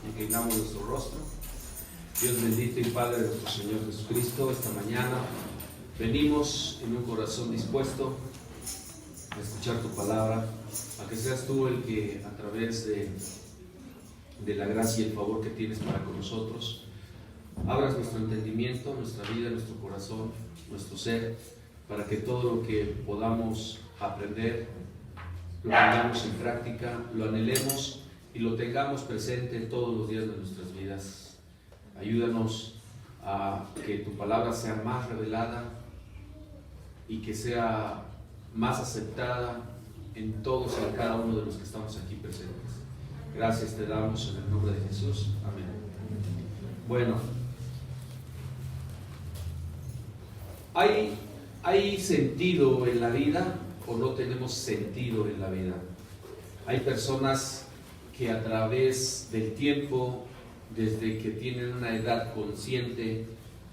Inclinamos nuestro rostro. Dios bendito y Padre de nuestro Señor Jesucristo, esta mañana venimos en un corazón dispuesto a escuchar tu palabra, a que seas tú el que a través de la gracia y el favor que tienes para con nosotros, abras nuestro entendimiento, nuestra vida, nuestro corazón, nuestro ser, para que todo lo que podamos aprender lo pongamos en práctica, lo anhelemos y lo tengamos presente todos los días de nuestras vidas. Ayúdanos a que tu palabra sea más revelada y que sea más aceptada en todos y en cada uno de los que estamos aquí presentes. Gracias te damos en el nombre de Jesús. Amén. Bueno, ¿hay sentido en la vida o no tenemos sentido en la vida? Hay personas que a través del tiempo, desde que tienen una edad consciente,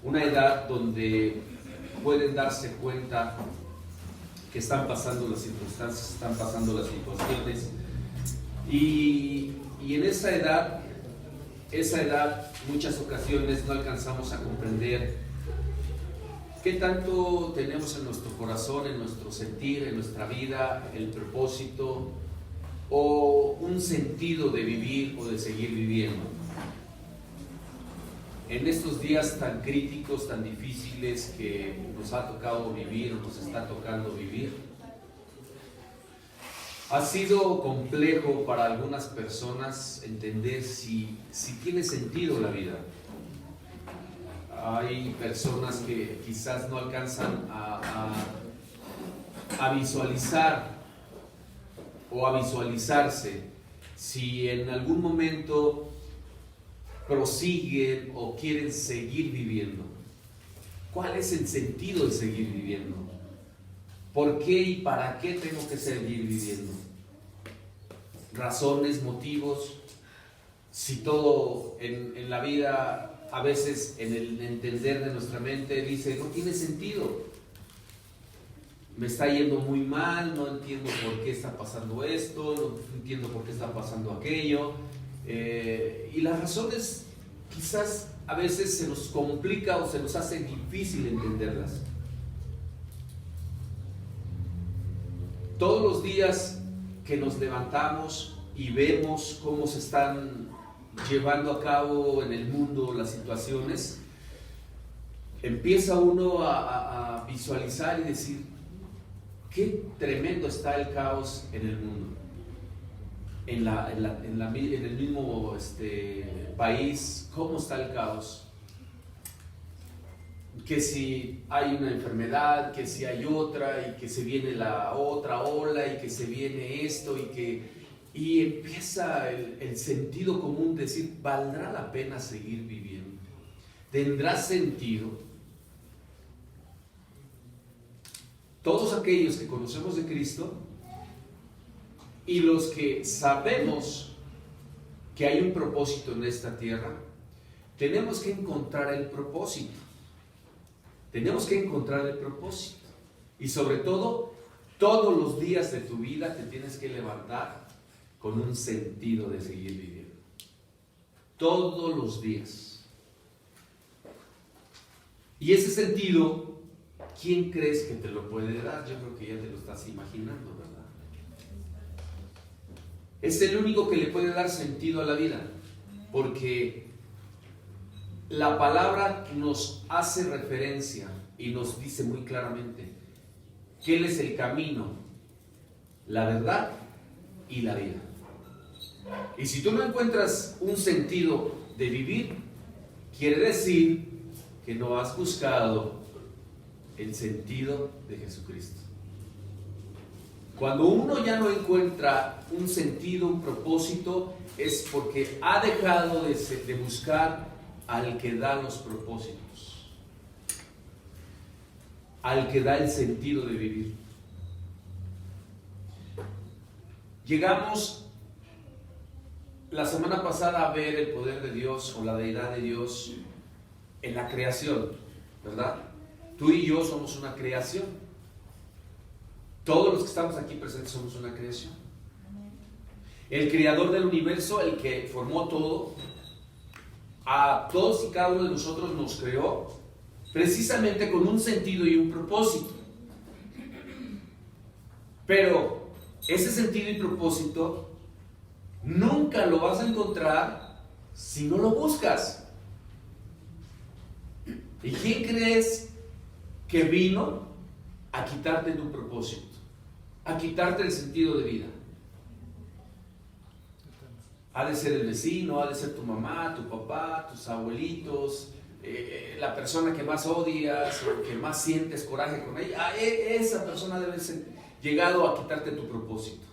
una edad donde pueden darse cuenta que están pasando las circunstancias, están pasando las situaciones, y en esa edad, muchas ocasiones no alcanzamos a comprender qué tanto tenemos en nuestro corazón, en nuestro sentir, en nuestra vida, el propósito o un sentido de vivir o de seguir viviendo. En estos días tan críticos, tan difíciles que nos ha tocado vivir o nos está tocando vivir, ha sido complejo para algunas personas entender si tiene sentido la vida. Hay personas que quizás no alcanzan a visualizar o a visualizarse si en algún momento prosiguen o quieren seguir viviendo. ¿Cuál es el sentido de seguir viviendo? ¿Por qué y para qué tengo que seguir viviendo? Razones, motivos. Si todo en la vida, a veces en el entender de nuestra mente dice, no tiene sentido. Me está yendo muy mal, no entiendo por qué está pasando esto, no entiendo por qué está pasando aquello. Y las razones quizás a veces se nos complica o se nos hace difícil entenderlas. Todos los días que nos levantamos y vemos cómo se están llevando a cabo en el mundo las situaciones, empieza uno a visualizar y decir, qué tremendo está el caos en el mundo, en el mismo país, cómo está el caos, que si hay una enfermedad, que si hay otra, y que se viene la otra ola, y que se viene esto, y empieza el sentido común de decir, ¿valdrá la pena seguir viviendo? ¿Tendrá sentido? Todos aquellos que conocemos de Cristo y los que sabemos que hay un propósito en esta tierra, tenemos que encontrar el propósito. Tenemos que encontrar el propósito. Y sobre todo, todos los días de tu vida te tienes que levantar con un sentido de seguir viviendo. Todos los días. Y ese sentido, ¿quién crees que te lo puede dar? Yo creo que ya te lo estás imaginando, ¿verdad? Es el único que le puede dar sentido a la vida, porque la palabra nos hace referencia y nos dice muy claramente que Él es el camino, la verdad y la vida. Y si tú no encuentras un sentido de vivir, quiere decir que no has buscado el sentido de Jesucristo. Cuando uno ya no encuentra un sentido, un propósito, es porque ha dejado de buscar al que da los propósitos, al que da el sentido de vivir. Llegamos la semana pasada a ver el poder de Dios o la deidad de Dios en la creación, ¿verdad? Tú y yo somos una creación. Todos los que estamos aquí presentes somos una creación. El creador del universo, el que formó todo, a todos y cada uno de nosotros nos creó precisamente con un sentido y un propósito. Pero ese sentido y propósito nunca lo vas a encontrar si no lo buscas. ¿Y quién crees que vino a quitarte tu propósito? A quitarte el sentido de vida. Ha de ser el vecino, ha de ser tu mamá, tu papá, tus abuelitos, la persona que más odias o que más sientes coraje con ella. Esa persona debe ser llegado a quitarte tu propósito.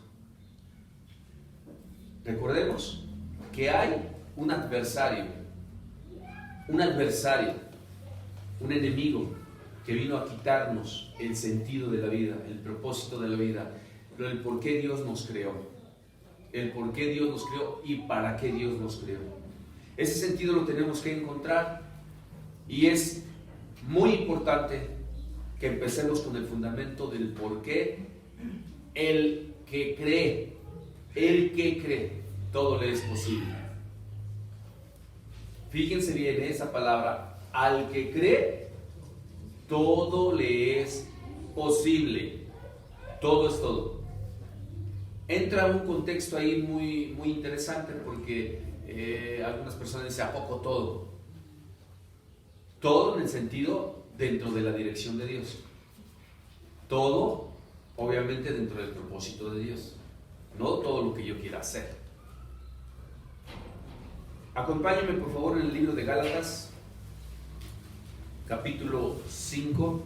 Recordemos que hay un adversario, un enemigo que vino a quitarnos el sentido de la vida, el propósito de la vida, el por qué Dios nos creó. El por qué Dios nos creó y para qué Dios nos creó. Ese sentido lo tenemos que encontrar y es muy importante que empecemos con el fundamento del por qué. El que cree, todo le es posible. Fíjense bien esa palabra, al que cree, todo le es posible. Todo es todo. Entra un contexto ahí muy, muy interesante porque algunas personas dicen, ¿a poco todo? Todo en el sentido dentro de la dirección de Dios. Todo, obviamente, dentro del propósito de Dios. No todo lo que yo quiera hacer. Acompáñenme, por favor, en el libro de Gálatas, capítulo 5,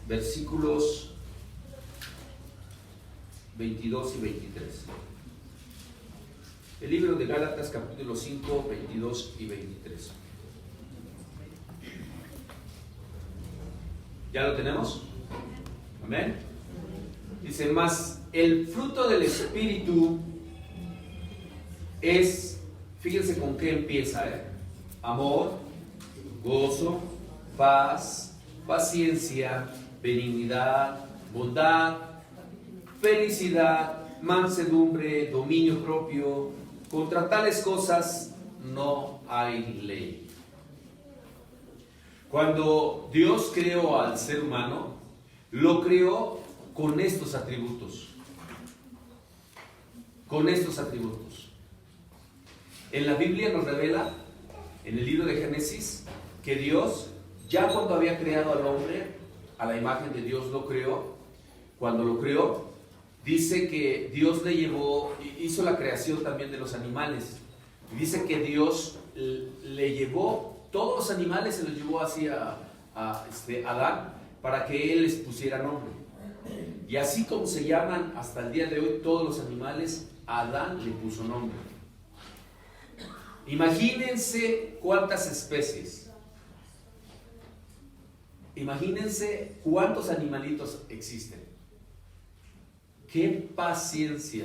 versículos 22 y 23. El libro de Gálatas, capítulo 5, 22 y 23. ¿Ya lo tenemos? Amén. Dice, mas el fruto del Espíritu es, fíjense con qué empieza, amor, gozo, paz, paciencia, benignidad, bondad, felicidad, mansedumbre, dominio propio. Contra tales cosas no hay ley. Cuando Dios creó al ser humano, lo creó con estos atributos. Con estos atributos. En la Biblia nos revela, en el libro de Génesis, que Dios, ya cuando había creado al hombre, a la imagen de Dios lo creó. Cuando lo creó, dice que Dios le llevó, hizo la creación también de los animales. Dice que Dios le llevó, todos los animales se los llevó hacia Adán para que él les pusiera nombre. Y así como se llaman hasta el día de hoy todos los animales, Adán le puso nombre. Imagínense cuántas especies. Imagínense cuántos animalitos existen. Qué paciencia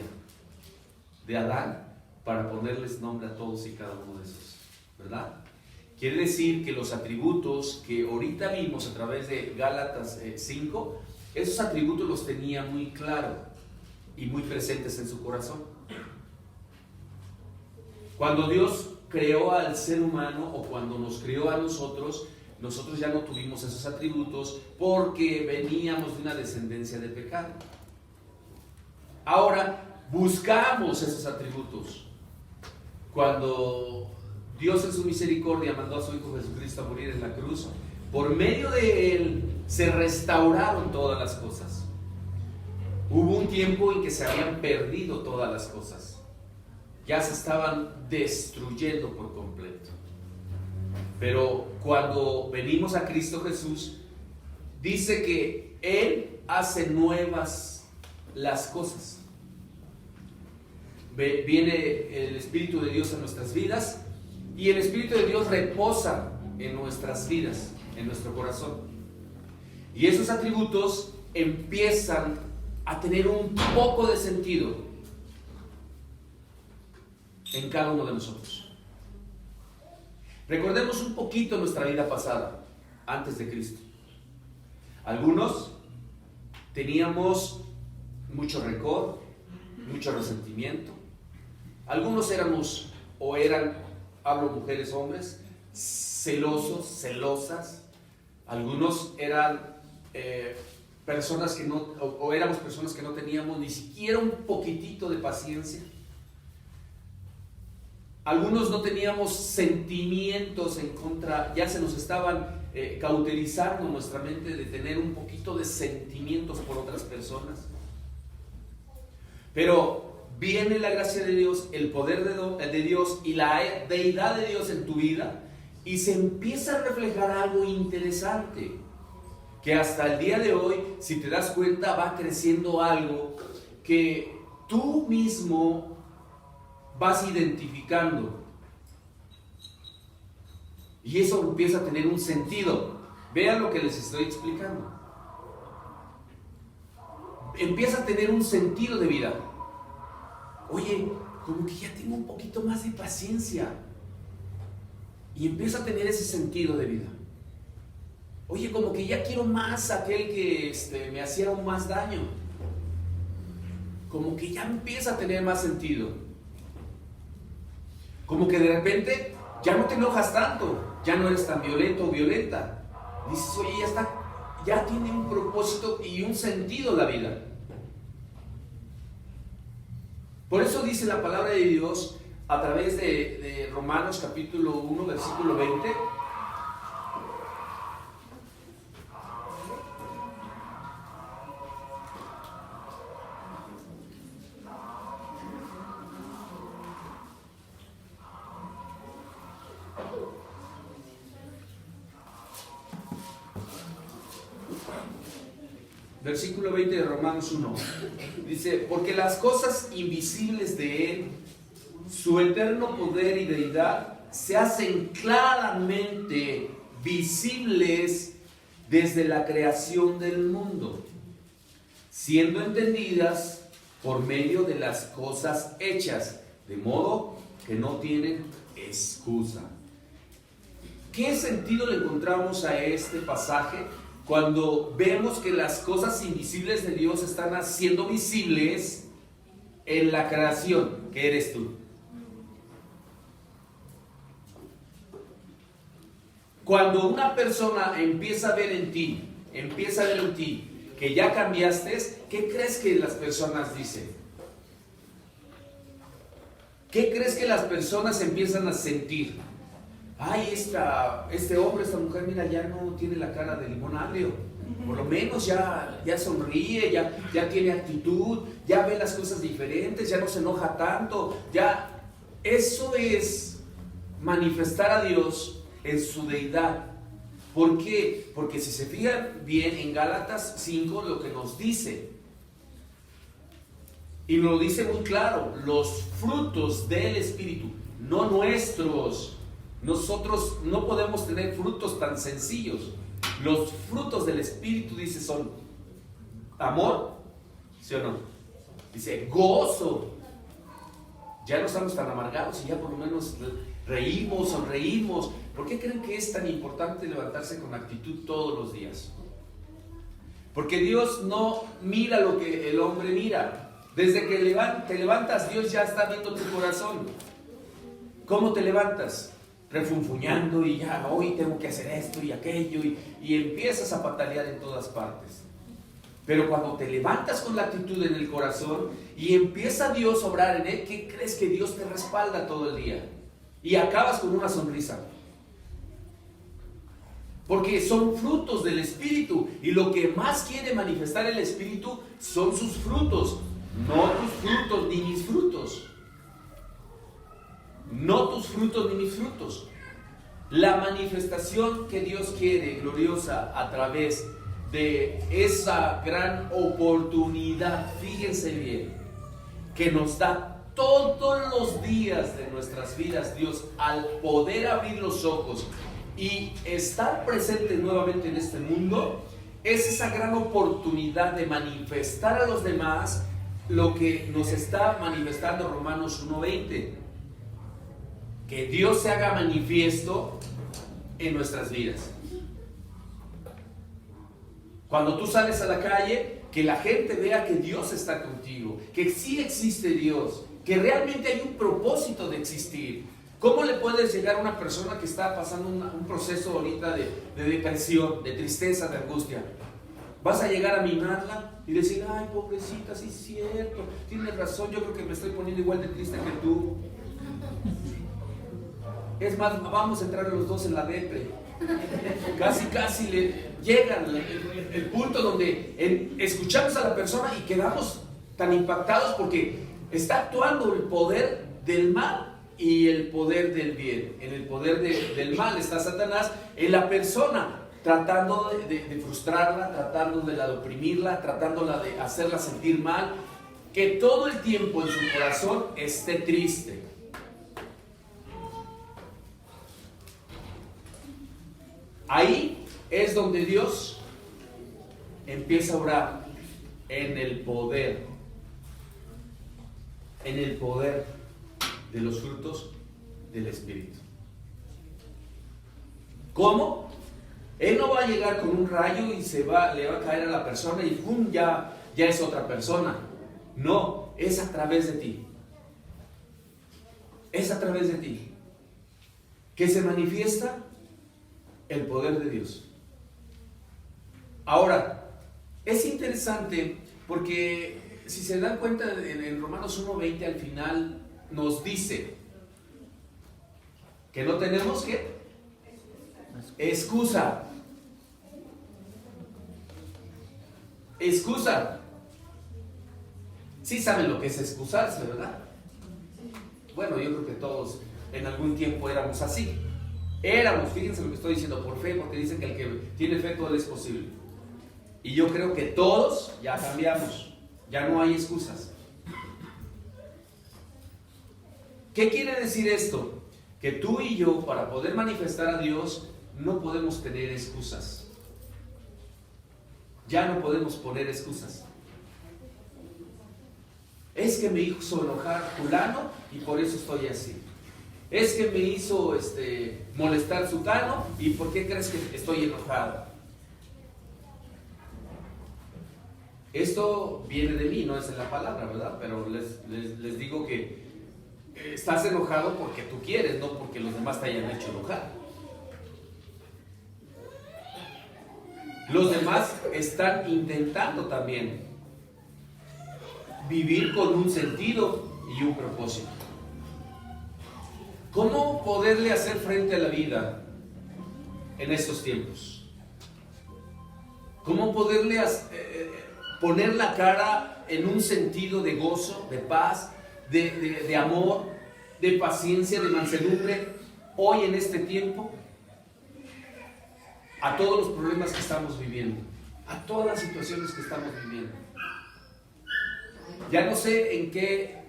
de Adán para ponerles nombre a todos y cada uno de esos, ¿verdad? Quiere decir que los atributos que ahorita vimos a través de Gálatas 5, esos atributos los tenía muy claro y muy presentes en su corazón. Cuando Dios creó al ser humano o cuando nos creó a nosotros ya no tuvimos esos atributos porque veníamos de una descendencia de pecado. Ahora buscamos esos atributos. Cuando Dios en su misericordia mandó a su Hijo Jesucristo a morir en la cruz, por medio de Él se restauraron todas las cosas. Hubo un tiempo en que se habían perdido todas las cosas. Ya se estaban destruyendo por completo. Pero cuando venimos a Cristo Jesús, dice que Él hace nuevas las cosas. Viene el Espíritu de Dios en nuestras vidas y el Espíritu de Dios reposa en nuestras vidas, en nuestro corazón. Y esos atributos empiezan a tener un poco de sentido en cada uno de nosotros. Recordemos un poquito nuestra vida pasada, antes de Cristo. Algunos teníamos mucho rencor, mucho resentimiento. Algunos éramos o eran, hablo mujeres, hombres, celosos, celosas. Algunos eran personas que no, o éramos personas que no teníamos ni siquiera un poquitito de paciencia. Algunos no teníamos sentimientos en contra, ya se nos estaban cauterizando nuestra mente de tener un poquito de sentimientos por otras personas. Pero viene la gracia de Dios, el poder de Dios y la deidad de Dios en tu vida, y se empieza a reflejar algo interesante, que hasta el día de hoy, si te das cuenta, va creciendo algo que tú mismo vas identificando. Y eso empieza a tener un sentido. Vean lo que les estoy explicando. Empieza a tener un sentido de vida. Oye, como que ya tengo un poquito más de paciencia. Y empieza a tener ese sentido de vida. Oye, como que ya quiero más a aquel que me hacía aún más daño. Como que ya empieza a tener más sentido. Como que de repente ya no te enojas tanto. Ya no eres tan violento o violenta. Dices, oye, ya tiene un propósito y un sentido la vida. Por eso dice la palabra de Dios a través de Romanos capítulo 1, versículo 20. Versículo 20 de Romanos 1. Dice, porque las cosas invisibles de Él, su eterno poder y deidad, se hacen claramente visibles desde la creación del mundo, siendo entendidas por medio de las cosas hechas, de modo que no tienen excusa. ¿Qué sentido le encontramos a este pasaje? Cuando vemos que las cosas invisibles de Dios están haciendo visibles en la creación, que eres tú. Cuando una persona empieza a ver en ti que ya cambiaste, ¿qué crees que las personas dicen? ¿Qué crees que las personas empiezan a sentir? Ay, este hombre, esta mujer, mira, ya no tiene la cara de limón agrio. Por lo menos ya sonríe, ya tiene actitud, ya ve las cosas diferentes, ya no se enoja tanto. Eso es manifestar a Dios en su deidad. ¿Por qué? Porque si se fijan bien en Gálatas 5 lo que nos dice, y lo dice muy claro, los frutos del Espíritu, no nuestros. Nosotros no podemos tener frutos tan sencillos. Los frutos del Espíritu, dice, son amor, ¿sí o no? Dice, gozo. Ya no estamos tan amargados y ya por lo menos reímos, sonreímos. ¿Por qué creen que es tan importante levantarse con actitud todos los días? Porque Dios no mira lo que el hombre mira. Desde que te levantas, Dios ya está viendo tu corazón. ¿Cómo te levantas? Refunfuñando y ya, hoy tengo que hacer esto y aquello, y empiezas a patalear en todas partes. Pero cuando te levantas con la actitud en el corazón y empieza Dios a obrar en él, ¿qué crees? Que Dios te respalda todo el día y acabas con una sonrisa, porque son frutos del Espíritu, y lo que más quiere manifestar el Espíritu son sus frutos, no tus frutos ni mis frutos. No tus frutos ni mis frutos. La manifestación que Dios quiere, gloriosa, a través de esa gran oportunidad, fíjense bien, que nos da todos los días de nuestras vidas Dios, al poder abrir los ojos y estar presente nuevamente en este mundo, es esa gran oportunidad de manifestar a los demás lo que nos está manifestando Romanos 1:20. Que Dios se haga manifiesto en nuestras vidas. Cuando tú sales a la calle, que la gente vea que Dios está contigo, que sí existe Dios, que realmente hay un propósito de existir. ¿Cómo le puedes llegar a una persona que está pasando un proceso ahorita de depresión, de tristeza, de angustia? ¿Vas a llegar a mimarla y decir, ay, pobrecita, sí es cierto, tienes razón, yo creo que me estoy poniendo igual de triste que tú? Es más, vamos a entrar los dos en la depre. Casi le llega el punto donde escuchamos a la persona y quedamos tan impactados porque está actuando el poder del mal y el poder del bien. En el poder del mal está Satanás, en la persona, tratando de frustrarla, tratando de oprimirla, tratándola de hacerla sentir mal, que todo el tiempo en su corazón esté triste. Ahí es donde Dios empieza a orar en el poder de los frutos del Espíritu. ¿Cómo? Él no va a llegar con un rayo y le va a caer a la persona y ¡pum! Ya es otra persona. No, es a través de ti. Es a través de ti que se manifiesta el poder de Dios. Ahora, es interesante porque si se dan cuenta en Romanos 1:20 al final nos dice que no tenemos ¿qué? Excusa. Sí saben lo que es excusarse, ¿verdad? Bueno, yo creo que todos en algún tiempo éramos así. Fíjense lo que estoy diciendo, por fe, porque dicen que el que tiene fe todo es posible. Y yo creo que todos ya cambiamos, ya no hay excusas. ¿Qué quiere decir esto? Que tú y yo, para poder manifestar a Dios, no podemos tener excusas. Ya no podemos poner excusas. Es que me hizo enojar fulano y por eso estoy así. Es que me hizo molestar sutano y ¿por qué crees que estoy enojado? Esto viene de mí, no es en la palabra, ¿verdad? Pero les digo que estás enojado porque tú quieres, no porque los demás te hayan hecho enojar. Los demás están intentando también vivir con un sentido y un propósito. ¿Cómo poderle hacer frente a la vida en estos tiempos? ¿Cómo poderle poner la cara en un sentido de gozo, de paz, de amor, de paciencia, de mansedumbre, hoy en este tiempo, a todos los problemas que estamos viviendo, a todas las situaciones que estamos viviendo? Ya no sé en qué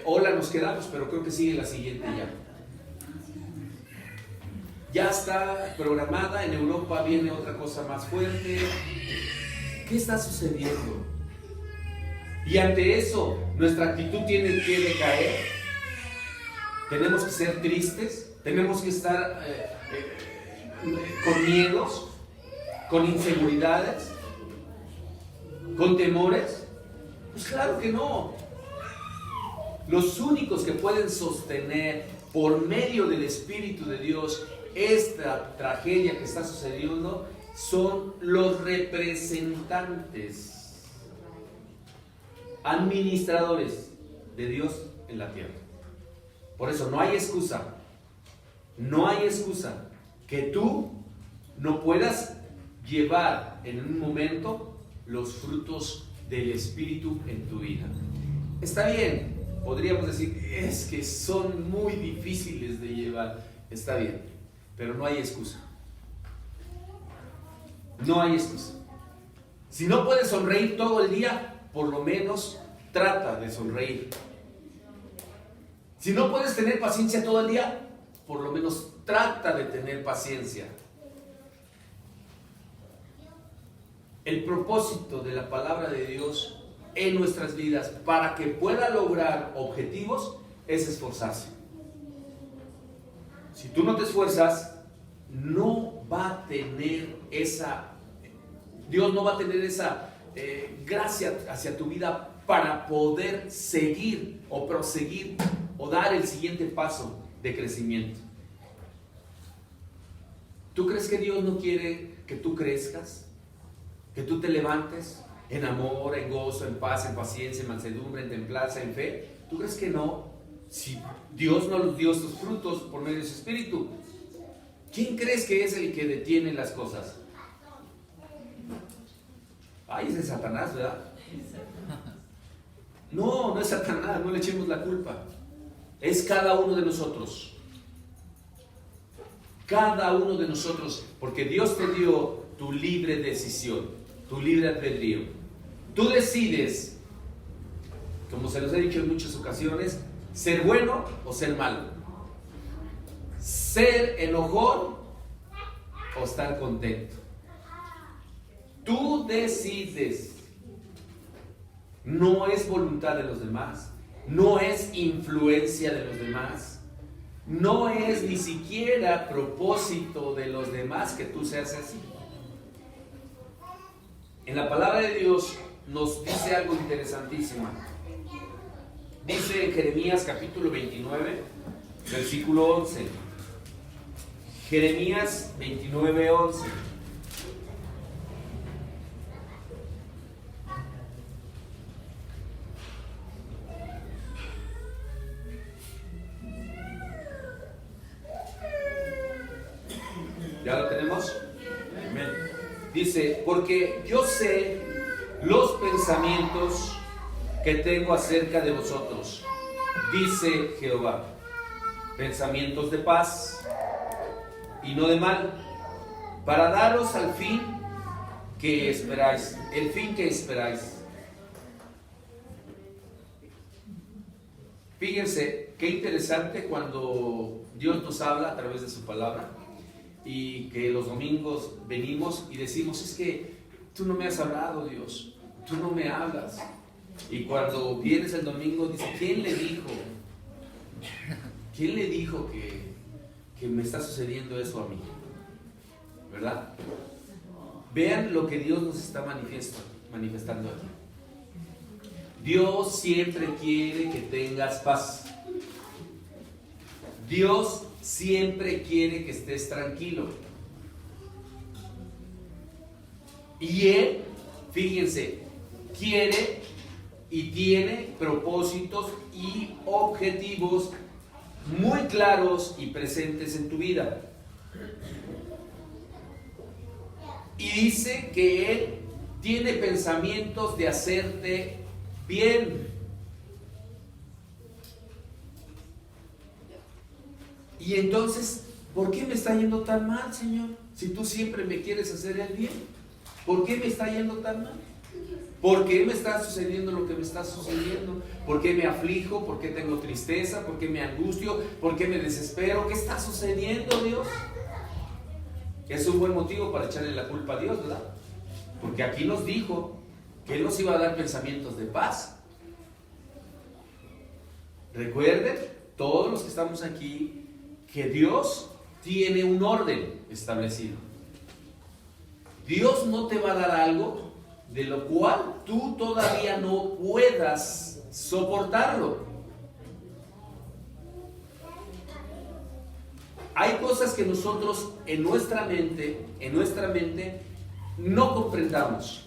ola nos quedamos, pero creo que sigue la siguiente ya. Ya está programada, en Europa viene otra cosa más fuerte. ¿Qué está sucediendo? Y ante eso, nuestra actitud tiene que decaer. Tenemos que ser tristes, tenemos que estar con miedos, con inseguridades, con temores. Pues claro que no. Los únicos que pueden sostener por medio del Espíritu de Dios esta tragedia que está sucediendo son los representantes, administradores de Dios en la tierra. Por eso no hay excusa que tú no puedas llevar en un momento los frutos del Espíritu en tu vida. Está bien, podríamos decir, es que son muy difíciles de llevar. Está bien, pero no hay excusa. No hay excusa. Si no puedes sonreír todo el día, por lo menos trata de sonreír. Si no puedes tener paciencia todo el día, por lo menos trata de tener paciencia. El propósito de la palabra de Dios en nuestras vidas para que pueda lograr objetivos es esforzarse. Si tú no te esfuerzas, no va a tener Dios no va a tener esa gracia hacia tu vida para poder seguir o proseguir o dar el siguiente paso de crecimiento. ¿Tú crees que Dios no quiere que tú crezcas? Que tú te levantes en amor, en gozo, en paz, en paciencia, en mansedumbre, en templanza, en fe. ¿Tú crees que no? Si Dios no nos dio estos frutos por medio de su Espíritu, ¿quién crees que es el que detiene las cosas? Ay, ese es Satanás, ¿verdad? No, no es Satanás, no le echemos la culpa. Es cada uno de nosotros. Cada uno de nosotros, porque Dios te dio tu libre decisión, tu libre albedrío. Tú decides, como se los he dicho en muchas ocasiones, ser bueno o ser malo, ser enojón o estar contento. Tú decides. No es voluntad de los demás, no es influencia de los demás, no es ni siquiera propósito de los demás que tú seas así. En la palabra de Dios nos dice algo interesantísimo. Dice en Jeremías capítulo 29, versículo 11. Jeremías 29, 11. ¿Ya lo tenemos? Amén. Dice, porque yo sé los pensamientos que tengo acerca de vosotros, dice Jehová, pensamientos de paz y no de mal, para daros al fin que esperáis, el fin que esperáis. Fíjense qué interesante cuando Dios nos habla a través de su palabra. Y que los domingos venimos y decimos, es que tú no me has hablado, Dios, tú no me hablas. Y cuando vienes el domingo dices, ¿quién le dijo? ¿Quién le dijo que me está sucediendo eso a mí? ¿Verdad? Vean lo que Dios nos está manifestando aquí. Dios siempre quiere que tengas paz. Dios siempre quiere que estés tranquilo. Y Él, fíjense, quiere y tiene propósitos y objetivos muy claros y presentes en tu vida. Y dice que Él tiene pensamientos de hacerte bien. Y entonces, ¿por qué me está yendo tan mal, Señor? Si tú siempre me quieres hacer el bien, ¿por qué me está yendo tan mal? ¿Por qué me está sucediendo lo que me está sucediendo? ¿Por qué me aflijo? ¿Por qué tengo tristeza? ¿Por qué me angustio? ¿Por qué me desespero? ¿Qué está sucediendo, Dios? Es un buen motivo para echarle la culpa a Dios, ¿verdad? Porque aquí nos dijo que Él nos iba a dar pensamientos de paz. Recuerden, todos los que estamos aquí, que Dios tiene un orden establecido. Dios no te va a dar algo de lo cual tú todavía no puedas soportarlo. Hay cosas que nosotros en nuestra mente no comprendamos,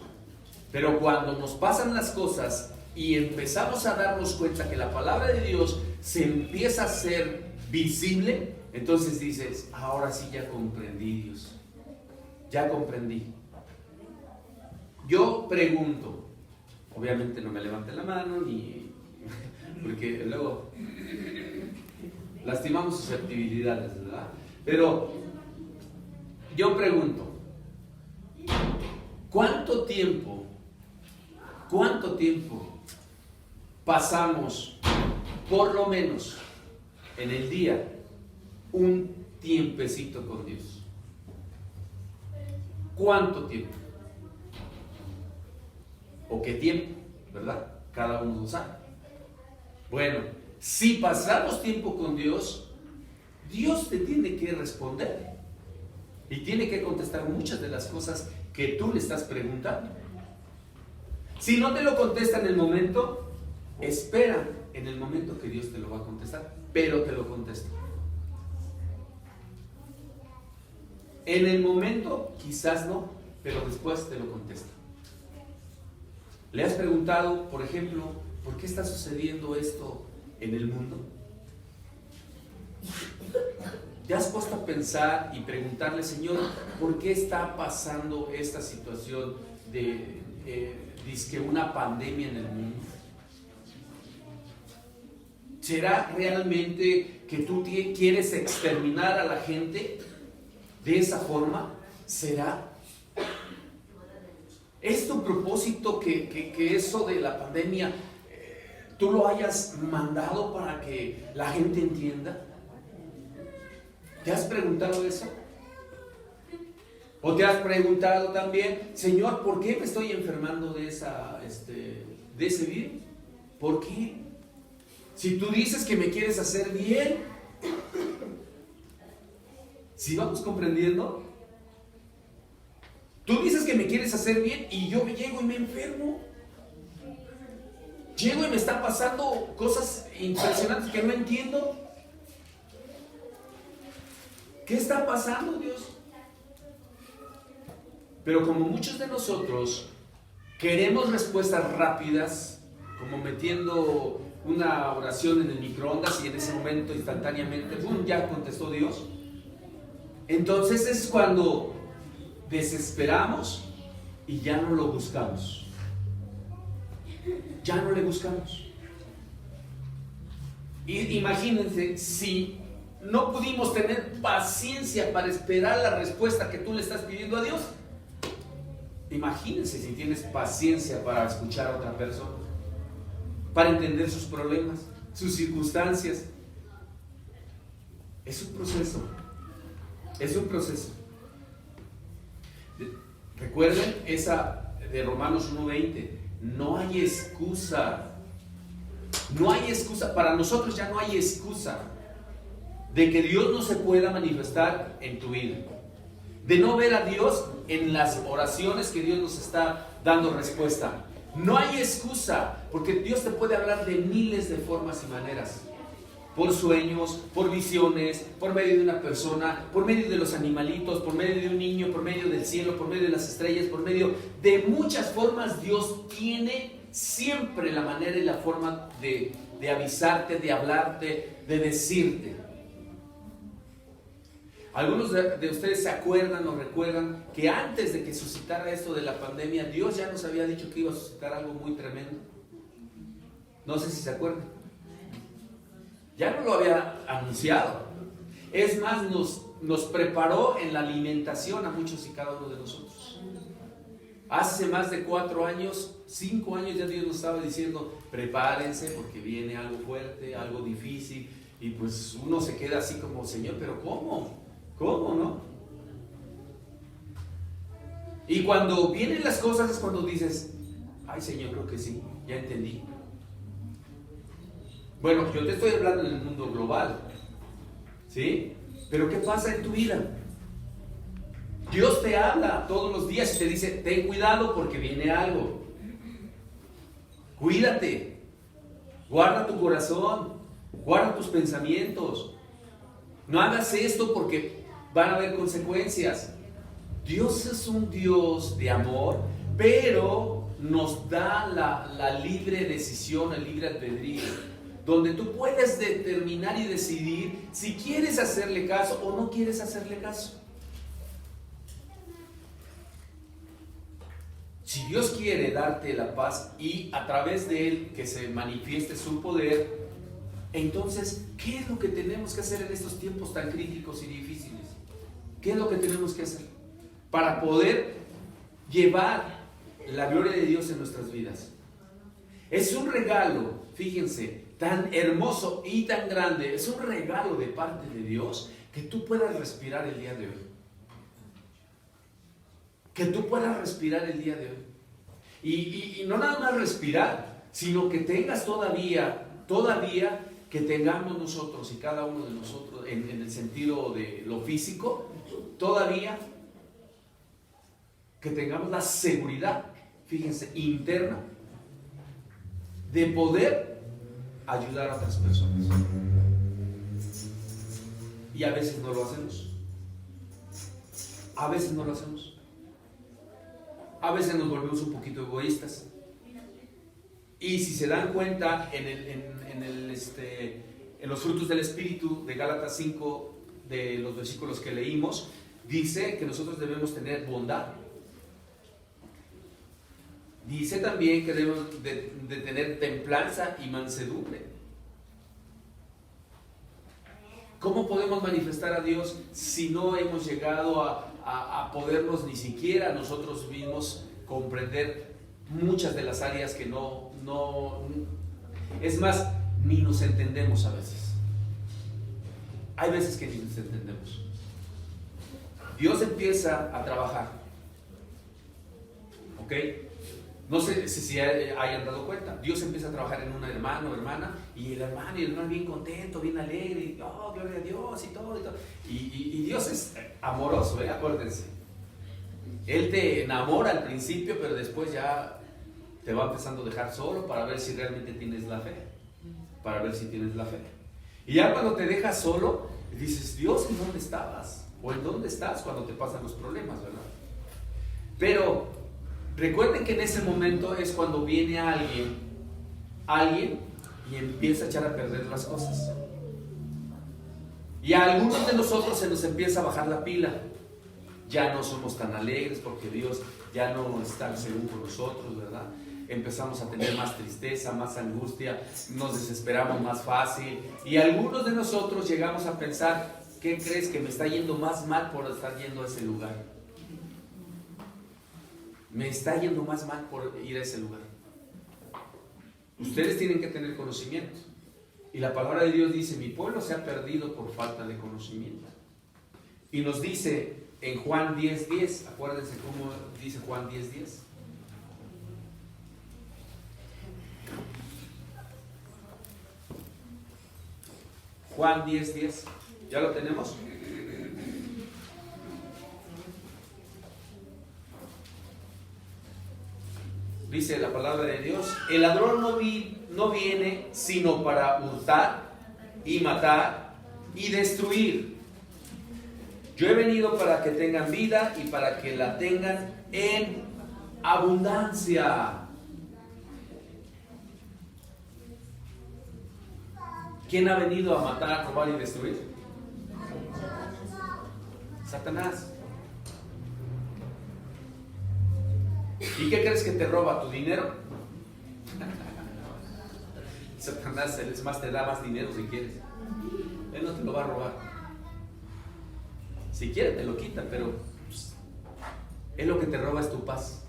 pero cuando nos pasan las cosas y empezamos a darnos cuenta que la palabra de Dios se empieza a hacer visible, entonces dices, ahora sí ya comprendí, Dios, ya comprendí. Yo pregunto, obviamente no me levanten la mano ni porque luego lastimamos susceptibilidades, ¿verdad? Pero yo pregunto, ¿cuánto tiempo pasamos por lo menos en el día un tiempecito con Dios? ¿Cuánto tiempo? ¿O qué tiempo? ¿Verdad? Cada uno lo sabe. Bueno, si pasamos tiempo con Dios, Dios te tiene que responder y tiene que contestar muchas de las cosas que tú le estás preguntando. Si no te lo contesta en el momento, espera en el momento que Dios te lo va a contestar, pero te lo contesta. En el momento quizás no, pero después te lo contesta. ¿Le has preguntado, por ejemplo, por qué está sucediendo esto en el mundo? ¿Te has puesto a pensar y preguntarle, Señor, por qué está pasando esta situación de dizque una pandemia en el mundo? ¿Será realmente que tú quieres exterminar a la gente de esa forma? ¿Será? ¿Es tu propósito que eso de la pandemia tú lo hayas mandado para que la gente entienda? ¿Te has preguntado eso? ¿O te has preguntado también, Señor, ¿por qué me estoy enfermando de ese virus? ¿Por qué? Si tú dices que me quieres hacer bien, ¿sí vamos comprendiendo? Tú dices que me quieres hacer bien y yo llego y me enfermo. Llego y me están pasando cosas impresionantes que no entiendo. ¿Qué está pasando, Dios? Pero como muchos de nosotros queremos respuestas rápidas, como metiendo una oración en el microondas y en ese momento instantáneamente, ¡pum!, ya contestó Dios. Entonces es cuando desesperamos y ya no lo buscamos. Ya no le buscamos. Y imagínense si no pudimos tener paciencia para esperar la respuesta que tú le estás pidiendo a Dios. Imagínense si tienes paciencia para escuchar a otra persona, para entender sus problemas, sus circunstancias. Es un proceso. Es un proceso. Recuerden esa de Romanos 1:20. No hay excusa. No hay excusa. Para nosotros ya no hay excusa de que Dios no se pueda manifestar en tu vida, de no ver a Dios en las oraciones que Dios nos está dando respuesta. No hay excusa, porque Dios te puede hablar de miles de formas y maneras, por sueños, por visiones, por medio de una persona, por medio de los animalitos, por medio de un niño, por medio del cielo, por medio de las estrellas, por medio de muchas formas. Dios tiene siempre la manera y la forma de avisarte, de hablarte, de decirte. Algunos de ustedes se acuerdan o recuerdan que antes de que suscitara esto de la pandemia, Dios ya nos había dicho que iba a suscitar algo muy tremendo. No sé si se acuerdan. Ya no lo había anunciado. Es más, nos preparó en la alimentación a muchos y cada uno de nosotros. Hace más de 4 años, 5 años ya Dios nos estaba diciendo, prepárense porque viene algo fuerte, algo difícil. Y pues uno se queda así como, Señor, pero ¿cómo? ¿Cómo, no? Y cuando vienen las cosas es cuando dices, ay, Señor, creo que sí, ya entendí. Bueno, yo te estoy hablando en el mundo global, ¿sí? Pero ¿qué pasa en tu vida? Dios te habla todos los días y te dice, ten cuidado porque viene algo. Cuídate, guarda tu corazón, guarda tus pensamientos. No hagas esto porque van a haber consecuencias. Dios es un Dios de amor, pero nos da la libre decisión, el libre albedrío, donde tú puedes determinar y decidir si quieres hacerle caso o no quieres hacerle caso. Si Dios quiere darte la paz y a través de Él que se manifieste su poder, entonces, ¿qué es lo que tenemos que hacer en estos tiempos tan críticos y difíciles? ¿Qué es lo que tenemos que hacer para poder llevar la gloria de Dios en nuestras vidas? Es un regalo, fíjense, tan hermoso y tan grande. Es un regalo de parte de Dios que tú puedas respirar el día de hoy. Que tú puedas respirar el día de hoy. Y no nada más respirar, sino que tengas todavía que tengamos nosotros y cada uno de nosotros en el sentido de lo físico, todavía que tengamos la seguridad, fíjense, interna de poder ayudar a otras personas. Y a veces no lo hacemos. A veces no lo hacemos. A veces nos volvemos un poquito egoístas. Y si se dan cuenta en los frutos del Espíritu de Gálatas 5, de los versículos que leímos, dice que nosotros debemos tener bondad. Dice también que debemos de tener templanza y mansedumbre. ¿Cómo podemos manifestar a Dios si no hemos llegado a podernos ni siquiera nosotros mismos comprender muchas de las áreas que no, es más, ni nos entendemos a veces? Hay veces que ni nos entendemos. Dios empieza a trabajar, ¿ok? No sé si hayan dado cuenta. Dios empieza a trabajar en un hermano o hermana, y el hermano bien contento, bien alegre, y oh, gloria a Dios y todo. Y Dios es amoroso, acuérdense. Él te enamora al principio, pero después ya te va empezando a dejar solo para ver si realmente tienes la fe. Para ver si tienes la fe. Y ya cuando te dejas solo, dices, Dios, ¿en dónde estabas? ¿O en dónde estás cuando te pasan los problemas, verdad? Pero recuerden que en ese momento es cuando viene alguien y empieza a echar a perder las cosas. Y a algunos de nosotros se nos empieza a bajar la pila. Ya no somos tan alegres porque Dios ya no está seguro con nosotros, ¿verdad? Empezamos a tener más tristeza, más angustia, nos desesperamos más fácil. Y algunos de nosotros llegamos a pensar, ¿qué crees? Que me está yendo más mal por estar yendo a ese lugar. Me está yendo más mal por ir a ese lugar. Ustedes tienen que tener conocimiento. Y la palabra de Dios dice, mi pueblo se ha perdido por falta de conocimiento. Y nos dice en Juan 10:10, acuérdense cómo dice Juan 10:10. Juan 10:10. ¿Ya lo tenemos? Dice la palabra de Dios, el ladrón no viene sino para hurtar y matar y destruir. Yo he venido para que tengan vida y para que la tengan en abundancia. ¿Quién ha venido a matar, robar y destruir? Satanás. ¿Y qué crees que te roba? ¿Tu dinero? Satanás, es más, te da más dinero si quieres. Él no te lo va a robar. Si quiere te lo quita, pero él lo que te roba es tu paz.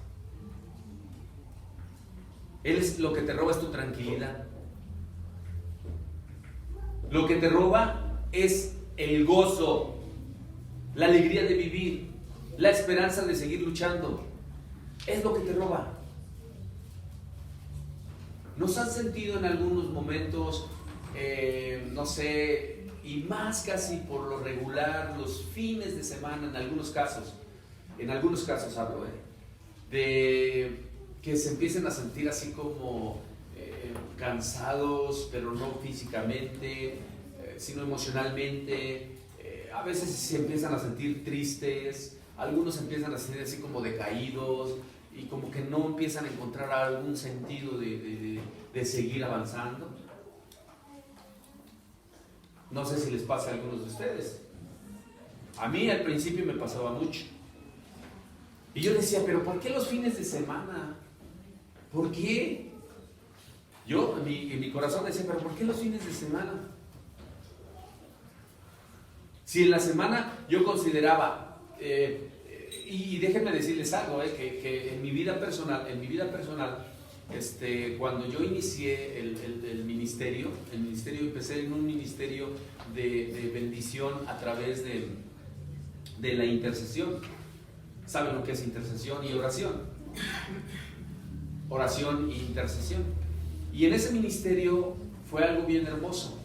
Él es lo que te roba es tu tranquilidad. Lo que te roba es el gozo, la alegría de vivir, la esperanza de seguir luchando. Es lo que te roba. ¿Nos han sentido en algunos momentos, no sé, y más casi por lo regular, los fines de semana, en algunos casos hablo, de que se empiecen a sentir así como cansados, pero no físicamente, sino emocionalmente? A veces se empiezan a sentir tristes, algunos empiezan a sentir así como decaídos, y como que no empiezan a encontrar algún sentido de seguir avanzando. No sé si les pasa a algunos de ustedes. A mí al principio me pasaba mucho. Y yo decía, ¿pero por qué los fines de semana? ¿Por qué? Yo en mi corazón decía, ¿pero por qué los fines de semana? Si en la semana yo consideraba... y déjenme decirles algo, que en mi vida personal, cuando yo inicié el ministerio, empecé en un ministerio de bendición a través de la intercesión. ¿Saben lo que es intercesión y oración? Oración e intercesión. Y en ese ministerio fue algo bien hermoso,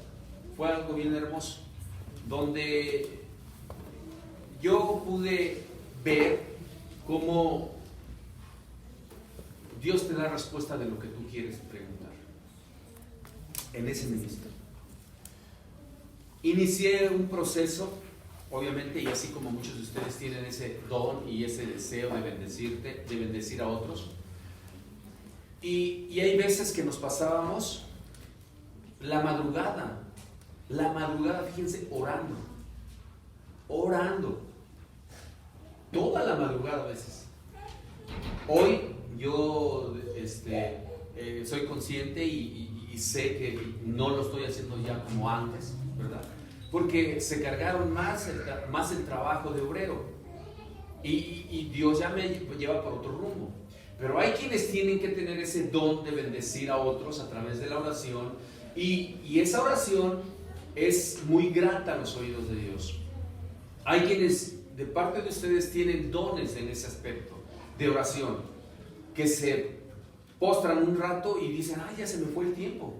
donde yo pude ver cómo Dios te da respuesta de lo que tú quieres preguntar. en ese ministerio. Inicié un proceso, obviamente, y así como muchos de ustedes tienen ese don y ese deseo de bendecir a otros. Y hay veces que nos pasábamos la madrugada, fíjense, orando, toda la madrugada a veces. Hoy yo soy consciente y sé que no lo estoy haciendo ya como antes, ¿verdad? Porque se cargaron más el trabajo de obrero y Dios ya me lleva por otro rumbo. Pero hay quienes tienen que tener ese don de bendecir a otros a través de la oración y esa oración es muy grata a los oídos de Dios. Hay quienes de parte de ustedes tienen dones en ese aspecto de oración, que se postran un rato y dicen, ay, ya se me fue el tiempo.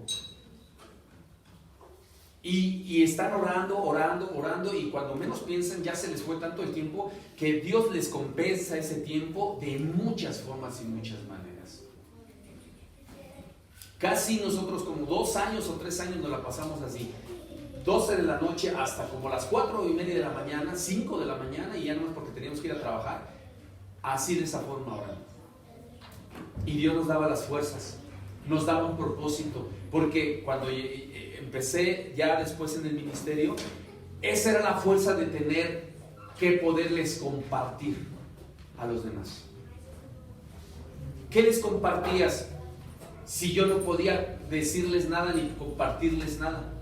Y están orando, y cuando menos piensan ya se les fue tanto el tiempo que Dios les compensa ese tiempo de muchas formas y muchas maneras. Casi nosotros como 2 años o 3 años nos la pasamos así, 12 de la noche hasta como las 4:30 de la mañana, 5 de la mañana, y ya no es porque teníamos que ir a trabajar, así de esa forma orando. Y Dios nos daba las fuerzas, nos daba un propósito, porque cuando empecé ya después en el ministerio, esa era la fuerza de tener que poderles compartir a los demás. ¿Qué les compartías si yo no podía decirles nada ni compartirles nada?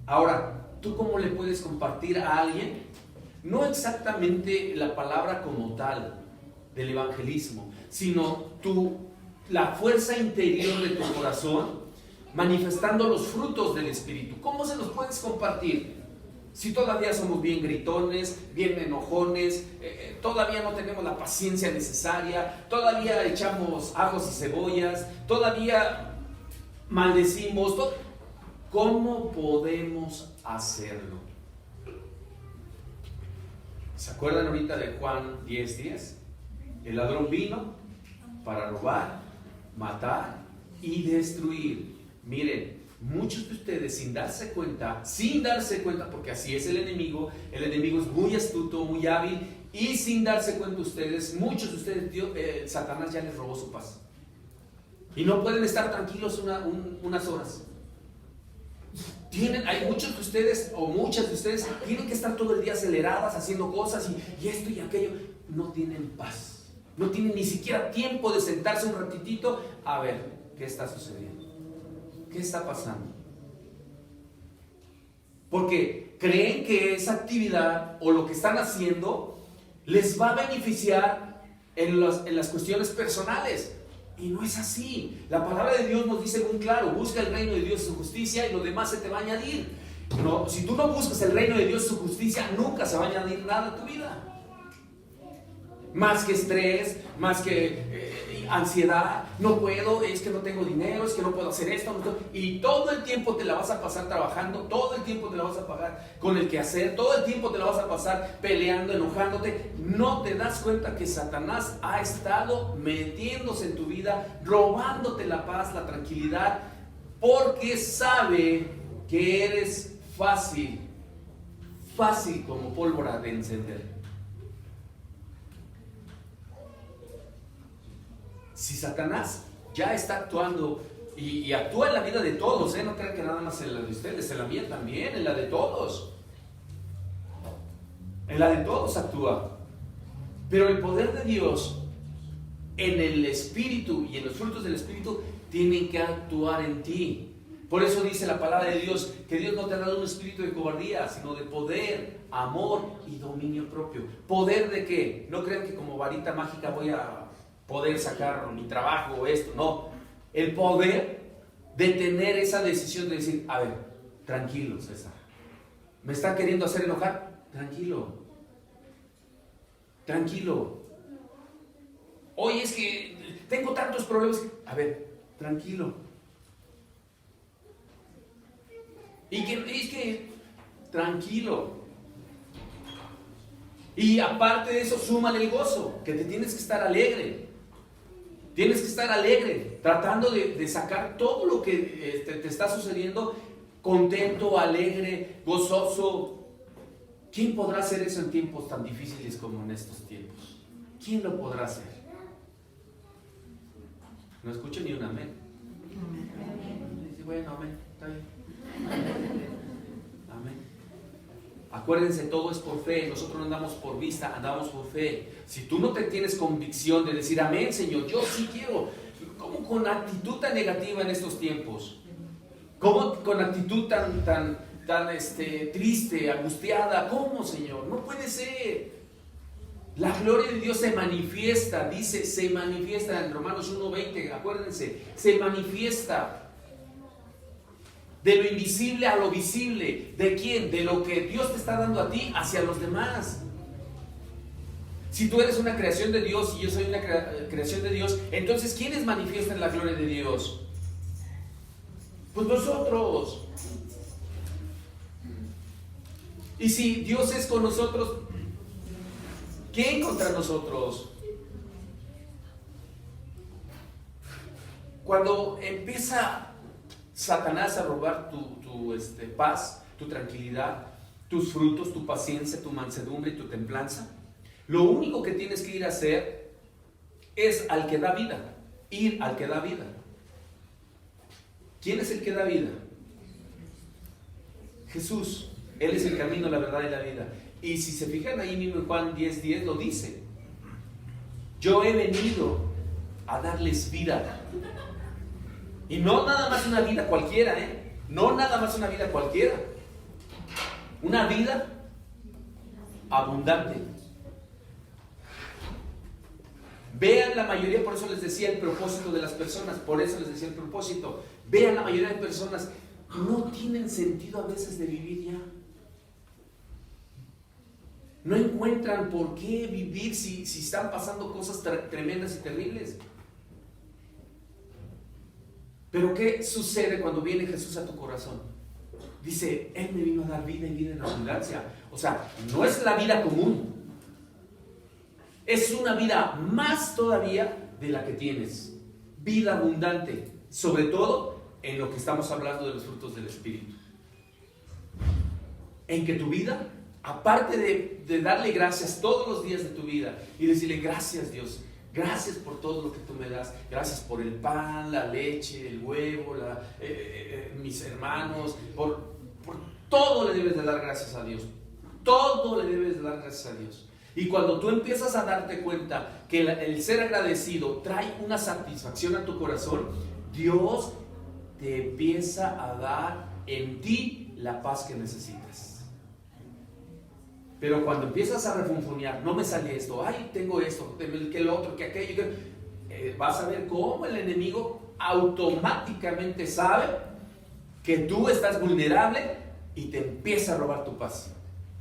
Ahora, ¿tú cómo le puedes compartir a alguien? No exactamente la palabra como tal del evangelismo, sino la fuerza interior de tu corazón manifestando los frutos del Espíritu. ¿Cómo se los puedes compartir? Si todavía somos bien gritones, bien enojones, todavía no tenemos la paciencia necesaria, todavía echamos ajos y cebollas, todavía maldecimos, ¿cómo podemos hacerlo? ¿Se acuerdan ahorita de Juan 10:10? El ladrón vino para robar, matar y destruir. Miren, muchos de ustedes sin darse cuenta, porque así es el enemigo es muy astuto, muy hábil, y sin darse cuenta muchos de ustedes, Satanás ya les robó su paz. Y no pueden estar tranquilos unas horas. Hay muchos de ustedes, o muchas de ustedes, tienen que estar todo el día aceleradas, haciendo cosas, y esto y aquello. No tienen paz. No tienen ni siquiera tiempo de sentarse un ratitito a ver qué está sucediendo. ¿Qué está pasando? Porque creen que esa actividad o lo que están haciendo les va a beneficiar en las cuestiones personales. Y no es así. La palabra de Dios nos dice muy claro: busca el reino de Dios y su justicia, y lo demás se te va a añadir. No, si tú no buscas el reino de Dios y su justicia, nunca se va a añadir nada a tu vida. Más que estrés, más que ansiedad, no puedo, es que no tengo dinero, es que no puedo hacer esto, y todo el tiempo te la vas a pasar trabajando, todo el tiempo te la vas a pagar con el quehacer, todo el tiempo te la vas a pasar peleando, enojándote. No te das cuenta que Satanás ha estado metiéndose en tu vida, robándote la paz, la tranquilidad, porque sabe que eres fácil como pólvora de encender. Si Satanás ya está actuando y actúa en la vida de todos, no crean que nada más en la de ustedes, en la mía también, en la de todos. En la de todos actúa. Pero el poder de Dios en el Espíritu y en los frutos del Espíritu tienen que actuar en ti. Por eso dice la palabra de Dios que Dios no te ha dado un espíritu de cobardía, sino de poder, amor y dominio propio. ¿Poder de qué? No crean que como varita mágica voy a poder sacar mi trabajo o esto, no. El poder de tener esa decisión de decir, a ver, tranquilo, César, ¿me está queriendo hacer enojar? Tranquilo. Oye, es que tengo tantos problemas. A ver, tranquilo. Tranquilo. Y aparte de eso, súmale el gozo, que te tienes que estar alegre. tratando de sacar todo lo que te está sucediendo, contento, alegre, gozoso. ¿Quién podrá hacer eso en tiempos tan difíciles como en estos tiempos? ¿Quién lo podrá hacer? No escucho ni un amén. Bueno, amén, está bien. Amén. Acuérdense, todo es por fe. Nosotros no andamos por vista, andamos por fe. Si tú no te tienes convicción de decir amén, Señor, yo sí quiero, ¿cómo con actitud tan negativa en estos tiempos? ¿Cómo con actitud tan triste, angustiada? ¿Cómo, Señor? No puede ser. La gloria de Dios se manifiesta, dice, se manifiesta en Romanos 1:20, acuérdense, se manifiesta de lo invisible a lo visible. ¿De quién? De lo que Dios te está dando a ti hacia los demás. Si tú eres una creación de Dios y yo soy una creación de Dios, entonces ¿quiénes manifiestan la gloria de Dios? Pues nosotros. Y si Dios es con nosotros, ¿quién contra nosotros? Cuando empieza Satanás a robar tu paz, tu tranquilidad, tus frutos, tu paciencia, tu mansedumbre y tu templanza, lo único que tienes que ir a hacer es al que da vida, ir al que da vida. ¿Quién es el que da vida? Jesús. Él es el camino, la verdad y la vida. Y si se fijan ahí mismo en Juan 10:10 lo dice: yo he venido a darles vida. Y no nada más una vida cualquiera, no nada más una vida cualquiera. Una vida abundante. Vean la mayoría, por eso les decía el propósito de las personas, por eso les decía el propósito. Vean la mayoría de personas, no tienen sentido a veces de vivir ya. No encuentran por qué vivir si están pasando cosas tremendas y terribles. Pero ¿qué sucede cuando viene Jesús a tu corazón? Dice, Él me vino a dar vida y vida en abundancia. O sea, no es la vida común. Es una vida más todavía de la que tienes. Vida abundante. Sobre todo en lo que estamos hablando de los frutos del Espíritu. En que tu vida, aparte de darle gracias todos los días de tu vida y decirle gracias Dios, gracias por todo lo que tú me das, gracias por el pan, la leche, el huevo, mis hermanos, por todo le debes de dar gracias a Dios, todo le debes de dar gracias a Dios. Y cuando tú empiezas a darte cuenta que el ser agradecido trae una satisfacción a tu corazón, Dios te empieza a dar en ti la paz que necesitas. Pero cuando empiezas a refunfuñar, no me sale esto, ay, tengo esto, que el otro, que aquello, vas a ver cómo el enemigo automáticamente sabe que tú estás vulnerable y te empieza a robar tu paz.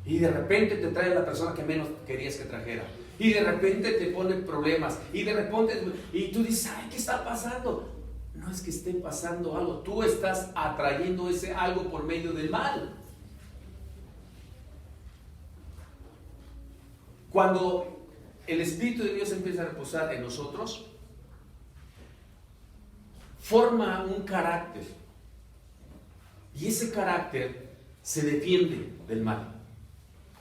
Y de repente te trae la persona que menos querías que trajera. Y de repente te pone problemas. Y de repente, y tú dices, ay, ¿qué está pasando? No es que esté pasando algo, tú estás atrayendo ese algo por medio del mal. Cuando el Espíritu de Dios empieza a reposar en nosotros, forma un carácter. Y ese carácter se defiende del mal.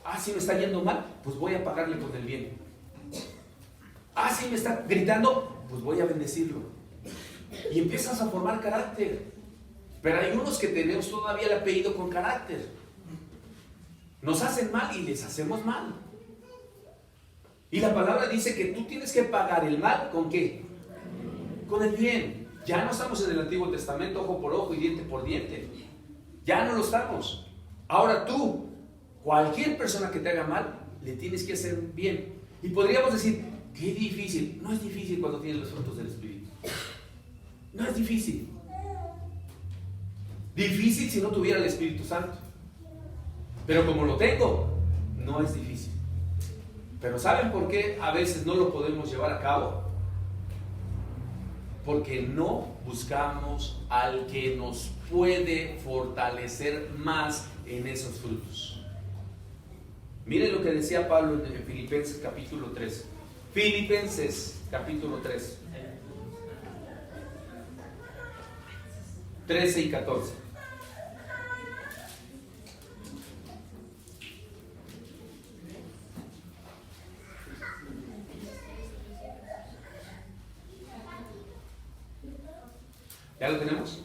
Ah, si me está yendo mal, pues voy a pagarle con el bien. Ah, si me está gritando, pues voy a bendecirlo. Y empiezas a formar carácter. Pero hay unos que tenemos todavía el apellido con carácter. Nos hacen mal y les hacemos mal. Y la palabra dice que tú tienes que pagar el mal, ¿con qué? Con el bien. Ya no estamos en el Antiguo Testamento, ojo por ojo y diente por diente. Ya no lo estamos. Ahora tú, cualquier persona que te haga mal, le tienes que hacer bien. Y podríamos decir, qué difícil. No es difícil cuando tienes los frutos del Espíritu. No es difícil. Difícil si no tuviera el Espíritu Santo. Pero como lo tengo, no es difícil. Pero ¿saben por qué a veces no lo podemos llevar a cabo? Porque no buscamos al que nos puede fortalecer más en esos frutos. Miren lo que decía Pablo en Filipenses capítulo 3. Filipenses capítulo 3. 13 y 14. ¿Ya lo tenemos?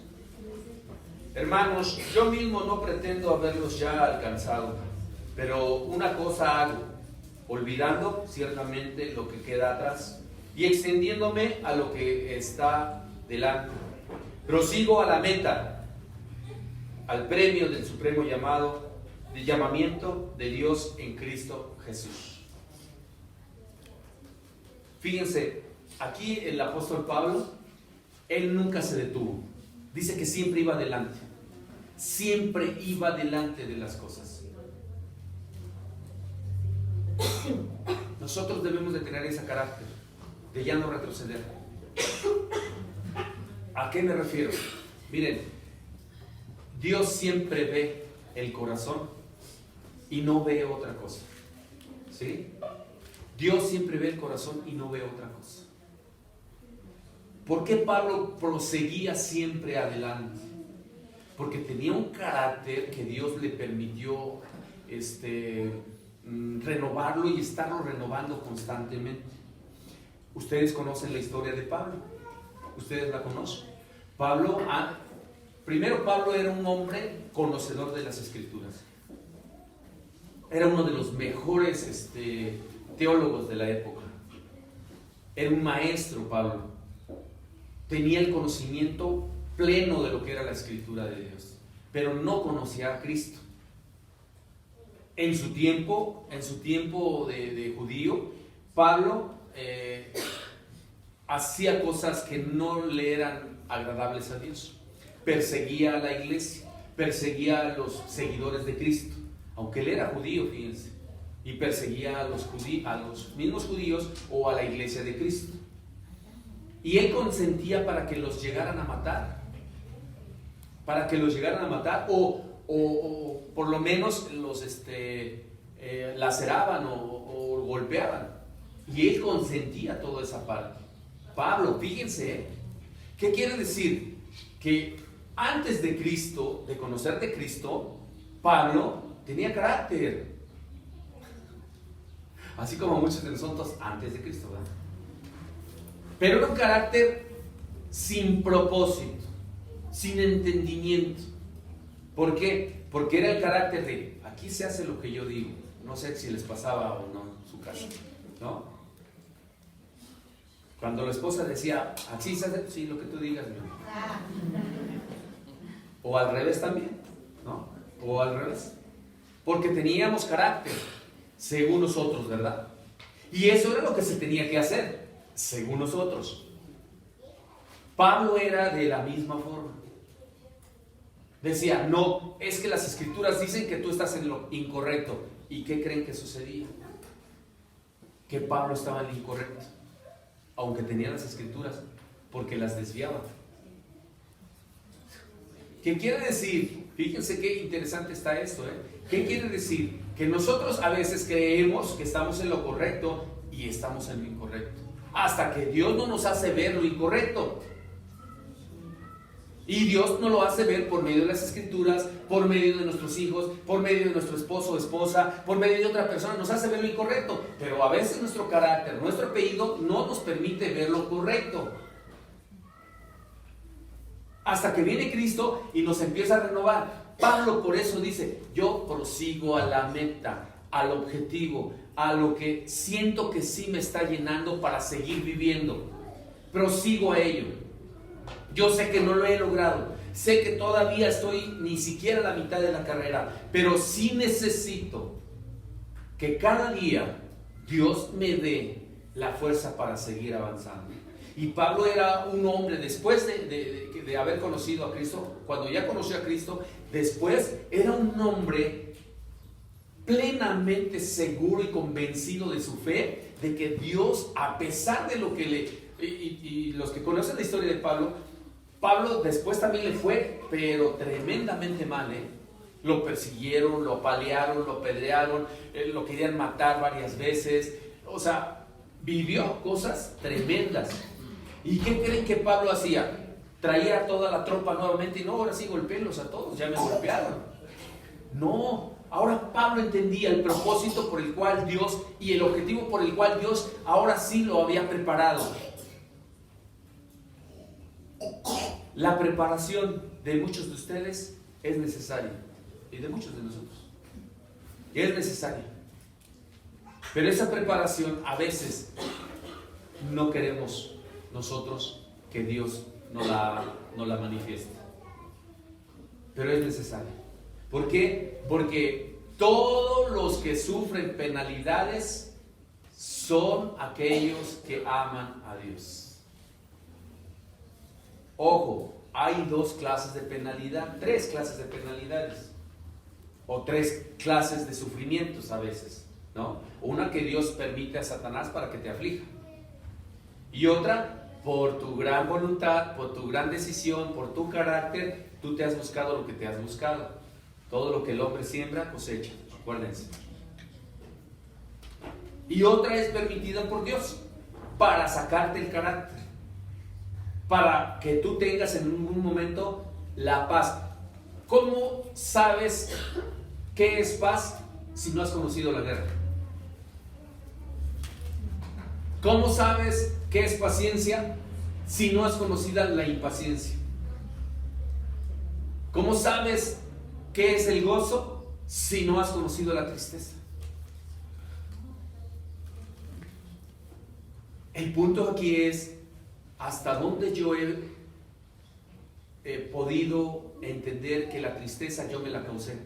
Hermanos, yo mismo no pretendo haberlos ya alcanzado, pero una cosa hago, olvidando ciertamente lo que queda atrás y extendiéndome a lo que está delante. Prosigo a la meta, al premio del supremo llamamiento de Dios en Cristo Jesús. Fíjense, aquí el apóstol Pablo, él nunca se detuvo. Dice que siempre iba adelante. Siempre iba delante de las cosas. Nosotros debemos de tener ese carácter, de ya no retroceder. ¿A qué me refiero? Miren, Dios siempre ve el corazón y no ve otra cosa. ¿Sí? Dios siempre ve el corazón y no ve otra cosa. ¿Por qué Pablo proseguía siempre adelante? Porque tenía un carácter que Dios le permitió renovarlo y estarlo renovando constantemente. Ustedes conocen la historia de Pablo. Ustedes la conocen. Primero Pablo era un hombre conocedor de las Escrituras. Era uno de los mejores teólogos de la época. Era un maestro Pablo. Tenía el conocimiento pleno de lo que era la Escritura de Dios, pero no conocía a Cristo. En su tiempo de judío, Pablo hacía cosas que no le eran agradables a Dios. Perseguía a la iglesia, perseguía a los seguidores de Cristo, aunque él era judío, fíjense, y perseguía a los mismos judíos o a la iglesia de Cristo. Y él consentía para que los llegaran a matar, o por lo menos los laceraban o golpeaban. Y él consentía toda esa parte. Pablo, fíjense, ¿qué quiere decir? Que antes de Cristo, de conocer de Cristo, Pablo tenía carácter. Así como muchos de nosotros antes de Cristo, ¿verdad? Pero era un carácter sin propósito, sin entendimiento. ¿Por qué? Porque era el carácter de, aquí se hace lo que yo digo. No sé si les pasaba o no en su casa, ¿no? Cuando la esposa decía, así se hace, sí, lo que tú digas, ¿no? O al revés también, ¿no? O al revés. Porque teníamos carácter, según nosotros, ¿verdad? Y eso era lo que se tenía que hacer, según nosotros. Pablo era de la misma forma. Decía, no, es que las Escrituras dicen que tú estás en lo incorrecto. ¿Y qué creen que sucedía? Que Pablo estaba en lo incorrecto, aunque tenía las Escrituras, porque las desviaba. ¿Qué quiere decir? Fíjense qué interesante está esto, ¿eh? ¿Qué quiere decir? Que nosotros a veces creemos que estamos en lo correcto y estamos en lo incorrecto, hasta que Dios no nos hace ver lo incorrecto. Y Dios nos lo hace ver por medio de las Escrituras, por medio de nuestros hijos, por medio de nuestro esposo o esposa, por medio de otra persona, nos hace ver lo incorrecto. Pero a veces nuestro carácter, nuestro apellido no nos permite ver lo correcto. Hasta que viene Cristo y nos empieza a renovar. Pablo por eso dice, yo prosigo a la meta, al objetivo, a lo que siento que sí me está llenando para seguir viviendo. Prosigo a ello. Yo sé que no lo he logrado, sé que todavía estoy ni siquiera a la mitad de la carrera, pero sí necesito que cada día Dios me dé la fuerza para seguir avanzando. Y Pablo era un hombre, después de haber conocido a Cristo, cuando ya conoció a Cristo, después era un hombre plenamente seguro y convencido de su fe, de que Dios, a pesar de lo que y los que conocen la historia de Pablo después también le fue, pero tremendamente mal, ¿eh? Lo persiguieron, lo apalearon, lo apedrearon, lo querían matar varias veces. O sea, vivió cosas tremendas. ¿Y qué creen que Pablo hacía? traía a toda la tropa nuevamente y no, ahora sí golpéenlos a todos, ya me golpearon. No, ahora Pablo entendía el propósito por el cual Dios y el objetivo por el cual Dios ahora sí lo había preparado. La preparación de muchos de ustedes es necesaria y de muchos de nosotros es necesaria, pero esa preparación a veces no queremos nosotros que Dios nos la manifieste, pero es necesaria. ¿Por qué? Porque todos los que sufren penalidades son aquellos que aman a Dios. Ojo, hay dos clases de penalidad, tres clases de penalidades, o tres clases de sufrimientos a veces, ¿no? Una que Dios permite a Satanás para que te aflija, y otra, por tu gran voluntad, por tu gran decisión, por tu carácter, tú te has buscado lo que te has buscado. Todo lo que el hombre siembra, cosecha, acuérdense. Y otra es permitida por Dios, para sacarte el carácter, para que tú tengas en un momento la paz. ¿Cómo sabes qué es paz si no has conocido la guerra? ¿Cómo sabes qué es paciencia si no has conocido la impaciencia? ¿Cómo sabes qué es el gozo si no has conocido la tristeza? El punto aquí es hasta dónde yo he podido entender que la tristeza yo me la causé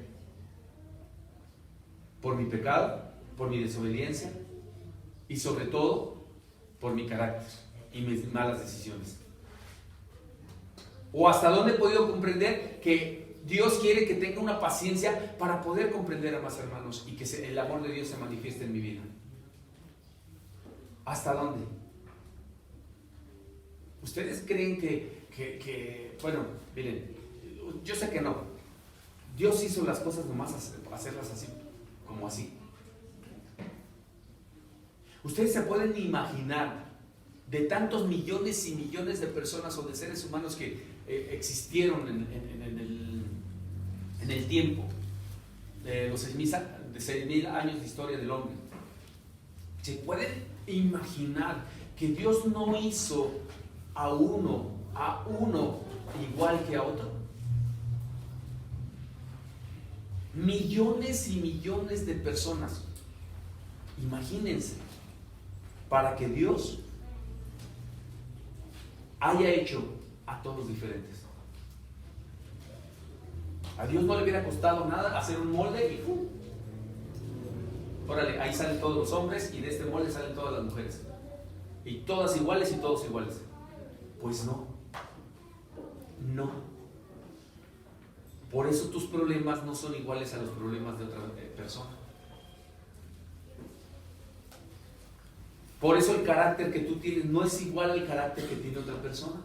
por mi pecado, por mi desobediencia y sobre todo por mi carácter y mis malas decisiones. O hasta dónde he podido comprender que Dios quiere que tenga una paciencia para poder comprender a más hermanos y que el amor de Dios se manifieste en mi vida. ¿Hasta dónde? ¿Ustedes creen que bueno, miren, yo sé que no. Dios hizo las cosas nomás hacerlas así, como así. Ustedes se pueden imaginar de tantos millones y millones de personas o de seres humanos que existieron en el tiempo, de los 6.000 años de historia del hombre. ¿Se pueden imaginar que Dios no hizo a uno igual que a otro? Millones y millones de personas, imagínense, para que Dios haya hecho a todos diferentes. A Dios no le hubiera costado nada hacer un molde y órale, ahí salen todos los hombres y de este molde salen todas las mujeres y todas iguales y todos iguales. Pues no. Por eso tus problemas no son iguales a los problemas de otra persona. Por eso el carácter que tú tienes no es igual al carácter que tiene otra persona.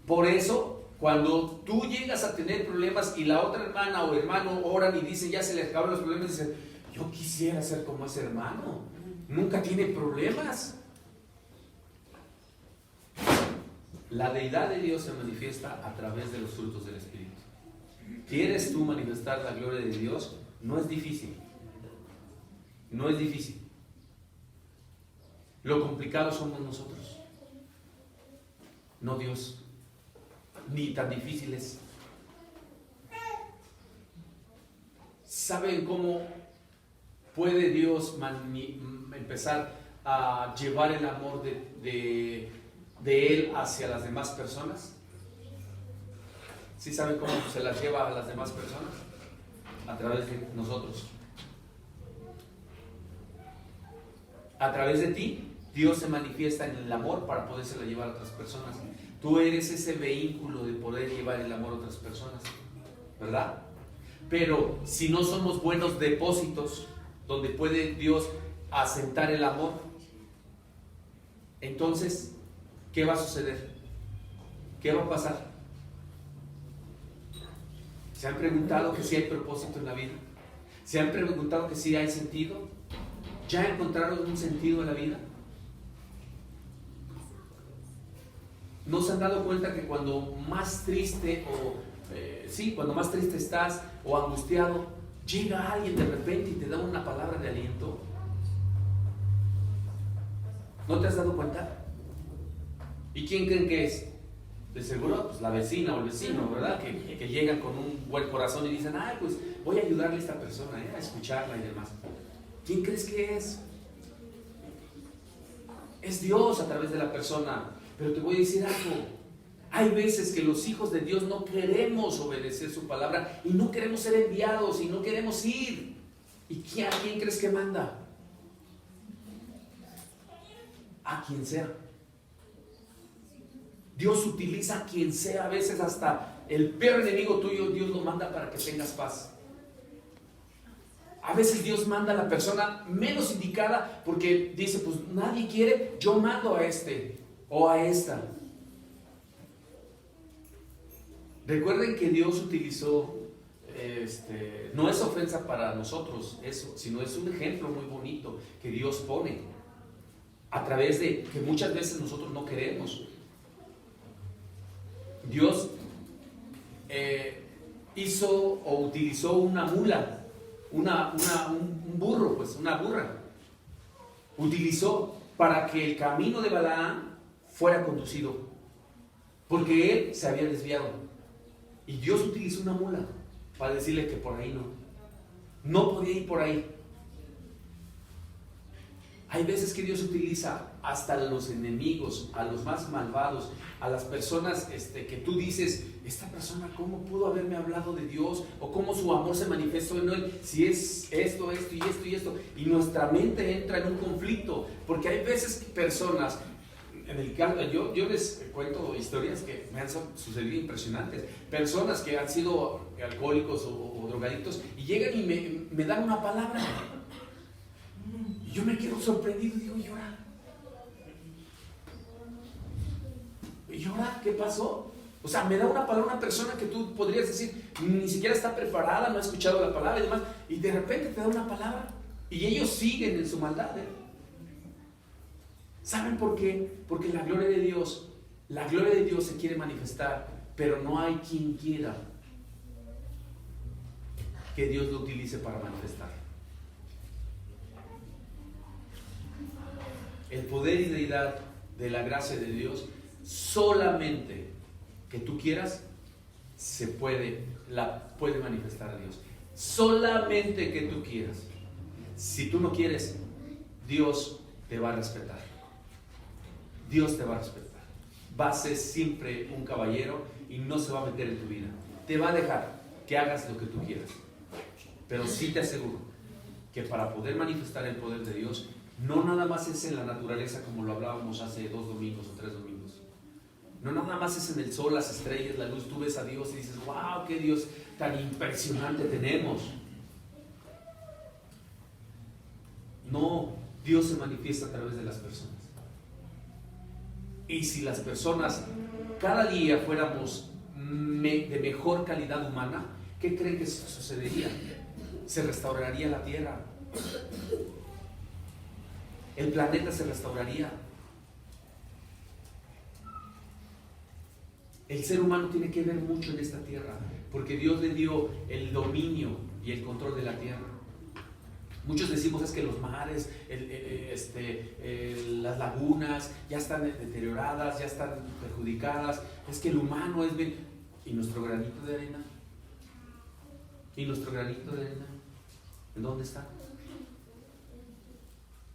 Por eso, cuando tú llegas a tener problemas y la otra hermana o hermano oran y dicen ya se les acaban los problemas, dicen yo quisiera ser como ese hermano, nunca tiene problemas. La deidad de Dios se manifiesta a través de los frutos del Espíritu. ¿Quieres tú manifestar la gloria de Dios? No es difícil. No es difícil. Lo complicado somos nosotros, no Dios. Ni tan difíciles. ¿Saben cómo puede Dios empezar a llevar el amor de Él hacia las demás personas? ¿Sí saben cómo se las lleva a las demás personas? A través de nosotros. A través de ti, Dios se manifiesta en el amor para podérsela llevar a otras personas. Tú eres ese vehículo de poder llevar el amor a otras personas, ¿verdad? Pero si no somos buenos depósitos donde puede Dios asentar el amor, entonces, ¿qué va a suceder? ¿Qué va a pasar? ¿Se han preguntado que si hay propósito en la vida? ¿Se han preguntado que si hay sentido? ¿Ya encontraron un sentido en la vida? ¿No se han dado cuenta que cuando más triste cuando más triste estás o angustiado, llega alguien de repente y te da una palabra de aliento? ¿No te has dado cuenta? ¿Y quién creen que es? De seguro, pues la vecina o el vecino, ¿verdad? Que llegan con un buen corazón y dicen, ay, pues voy a ayudarle a esta persona, a escucharla y demás. ¿Quién crees que es? Es Dios a través de la persona. Pero te voy a decir algo. Hay veces que los hijos de Dios no queremos obedecer su palabra y no queremos ser enviados y no queremos ir. ¿Y a quién crees que manda? A quien sea. Dios utiliza a quien sea, a veces hasta el peor enemigo tuyo, Dios lo manda para que tengas paz. A veces Dios manda a la persona menos indicada porque dice, pues nadie quiere, yo mando a este o a esta. Recuerden que Dios utilizó, no es ofensa para nosotros eso, sino es un ejemplo muy bonito que Dios pone a través de que muchas veces nosotros no queremos. Dios hizo o utilizó una mula, un burro, pues una burra. Utilizó para que el camino de Balaam fuera conducido, porque él se había desviado. Y Dios utilizó una mula para decirle que por ahí no podía ir por ahí. Hay veces que Dios utiliza hasta a los enemigos, a los más malvados, a las personas que tú dices, esta persona cómo pudo haberme hablado de Dios, o cómo su amor se manifestó en él, si es esto y esto, y nuestra mente entra en un conflicto, porque hay veces que personas, en el caso, yo les cuento historias que me han sucedido impresionantes, personas que han sido alcohólicos o drogadictos, y llegan y me dan una palabra, y yo me quedo sorprendido y digo, ¿y ahora qué pasó? O sea, me da una palabra una persona que tú podrías decir, ni siquiera está preparada, no ha escuchado la palabra y demás, y de repente te da una palabra, y ellos siguen en su maldad, ¿Saben por qué? Porque la gloria de Dios se quiere manifestar, pero no hay quien quiera que Dios lo utilice para manifestar. El poder y deidad de la gracia de Dios, solamente que tú quieras, la puede manifestar a Dios. Solamente que tú quieras. Si tú no quieres, Dios te va a respetar. Dios te va a respetar. Va a ser siempre un caballero y no se va a meter en tu vida. Te va a dejar que hagas lo que tú quieras. Pero sí te aseguro que para poder manifestar el poder de Dios, no nada más es en la naturaleza como lo hablábamos hace 2 domingos o 3 domingos. No nada más es en el sol, las estrellas, la luz. Tú ves a Dios y dices, wow, qué Dios tan impresionante tenemos. No, Dios se manifiesta a través de las personas. Y si las personas cada día fuéramos de mejor calidad humana, ¿qué creen que sucedería? Se restauraría la tierra. El planeta se restauraría. El ser humano tiene que ver mucho en esta tierra, porque Dios le dio el dominio y el control de la tierra. Muchos decimos es que los mares, las lagunas ya están deterioradas, ya están perjudicadas. Es que el humano es bien. ¿Y nuestro granito de arena? ¿Y nuestro granito de arena? ¿En dónde está?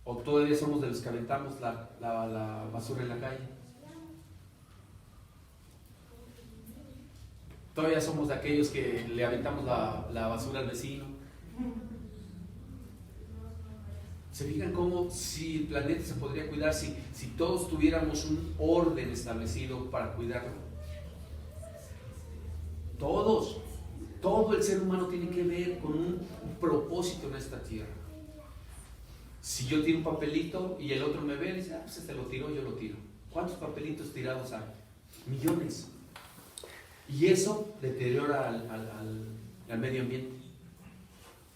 ¿O todavía somos de los que aventamos la basura en la calle? Todavía somos de aquellos que le aventamos la basura al vecino. ¿Se fijan cómo si el planeta se podría cuidar si todos tuviéramos un orden establecido para cuidarlo? Todo el ser humano tiene que ver con un propósito en esta tierra. Si yo tiro un papelito y el otro me ve y dice, pues este lo tiró, yo lo tiro. ¿Cuántos papelitos tirados hay? Millones. Y eso deteriora al medio ambiente.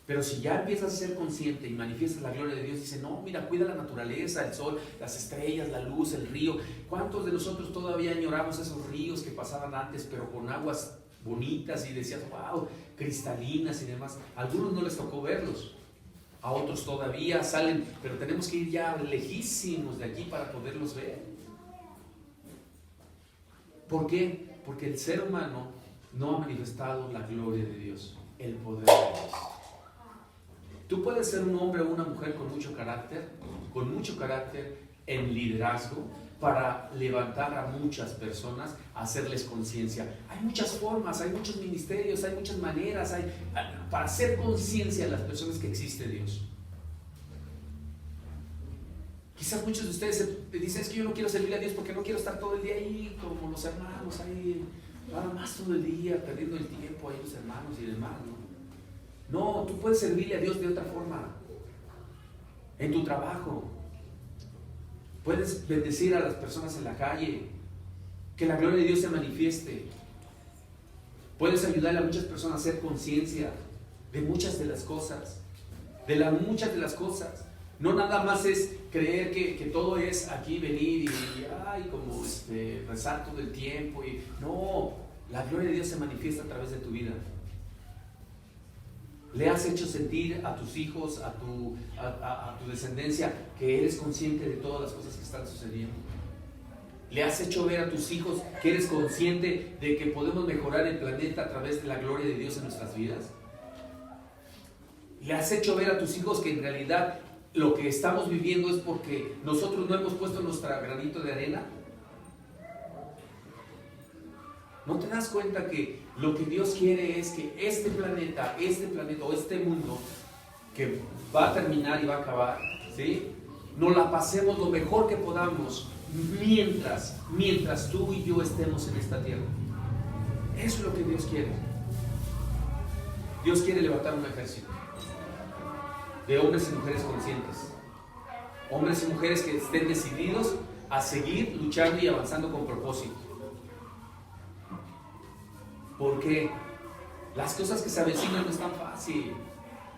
Pero si ya empiezas a ser consciente y manifiestas la gloria de Dios, dice, no, mira, cuida la naturaleza, el sol, las estrellas, la luz, el río. ¿Cuántos de nosotros todavía añoramos esos ríos que pasaban antes, pero con aguas bonitas y decías, wow, cristalinas y demás? A algunos no les tocó verlos, a otros todavía salen, pero tenemos que ir ya lejísimos de aquí para poderlos ver. ¿Por qué? Porque el ser humano no ha manifestado la gloria de Dios, el poder de Dios. Tú puedes ser un hombre o una mujer con mucho carácter en liderazgo para levantar a muchas personas, hacerles conciencia. Hay muchas formas, hay muchos ministerios, hay muchas maneras, para hacer conciencia a las personas que existe Dios. Quizás muchos de ustedes dicen, es que yo no quiero servirle a Dios porque no quiero estar todo el día ahí como los hermanos, ahí nada más todo el día, perdiendo el tiempo ahí los hermanos y demás, ¿no? No, tú puedes servirle a Dios de otra forma. En tu trabajo. Puedes bendecir a las personas en la calle. Que la gloria de Dios se manifieste. Puedes ayudarle a muchas personas a hacer conciencia de muchas de las cosas. Muchas de las cosas. No nada más es creer que todo es aquí venir y como rezar todo el tiempo. No, la gloria de Dios se manifiesta a través de tu vida. Le has hecho sentir a tus hijos, a tu descendencia, que eres consciente de todas las cosas que están sucediendo. Le has hecho ver a tus hijos que eres consciente de que podemos mejorar el planeta a través de la gloria de Dios en nuestras vidas. Le has hecho ver a tus hijos que en realidad lo que estamos viviendo es porque nosotros no hemos puesto nuestro granito de arena. ¿No te das cuenta que lo que Dios quiere es que este planeta o este mundo que va a terminar y va a acabar, ¿sí?, nos la pasemos lo mejor que podamos mientras tú y yo estemos en esta tierra? Eso es lo que Dios quiere. Dios quiere levantar un ejército de hombres y mujeres conscientes, hombres y mujeres que estén decididos a seguir luchando y avanzando con propósito. Porque las cosas que se avecinan no es tan fácil.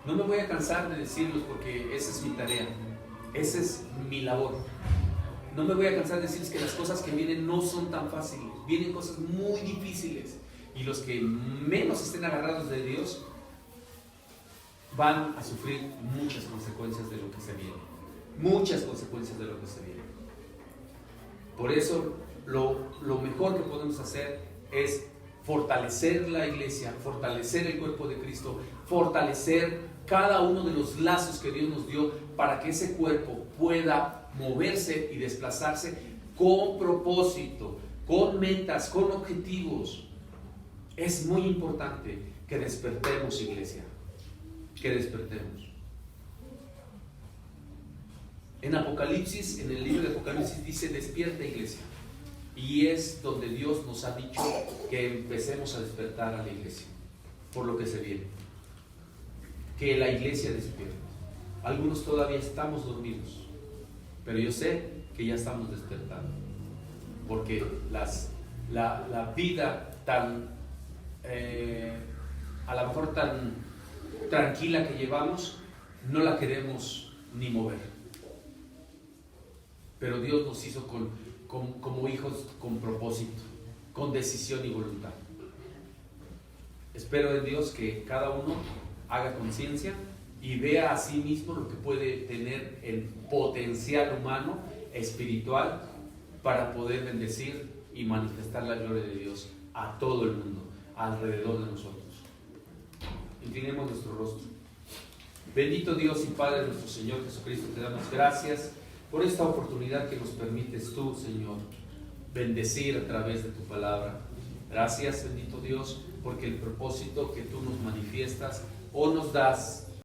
No me voy a cansar de decirlos porque esa es mi tarea, esa es mi labor. No me voy a cansar de decirles que las cosas que vienen no son tan fáciles, vienen cosas muy difíciles, y los que menos estén agarrados de Dios van a sufrir muchas consecuencias de lo que se viene. Muchas consecuencias de lo que se viene. Por eso lo mejor que podemos hacer es fortalecer la iglesia, fortalecer el cuerpo de Cristo, fortalecer cada uno de los lazos que Dios nos dio para que ese cuerpo pueda moverse y desplazarse con propósito, con metas, con objetivos. Es muy importante que despertemos, iglesia, que despertemos. En Apocalipsis, en el libro de Apocalipsis dice: despierta, iglesia. Y es donde Dios nos ha dicho que empecemos a despertar a la iglesia por lo que se viene. Que la iglesia despierte. Algunos todavía estamos dormidos, pero yo sé que ya estamos despertando, porque la vida tan a lo mejor tan tranquila que llevamos, no la queremos ni mover. Pero Dios nos hizo como hijos con propósito, con decisión y voluntad. Espero en Dios que cada uno haga conciencia y vea a sí mismo lo que puede tener el potencial humano, espiritual, para poder bendecir y manifestar la gloria de Dios a todo el mundo, alrededor de nosotros. Inclinemos nuestro rostro. Bendito Dios y Padre nuestro Señor Jesucristo, te damos gracias por esta oportunidad que nos permites tú, Señor, bendecir a través de tu palabra. Gracias, bendito Dios, porque el propósito que tú nos manifiestas o nos das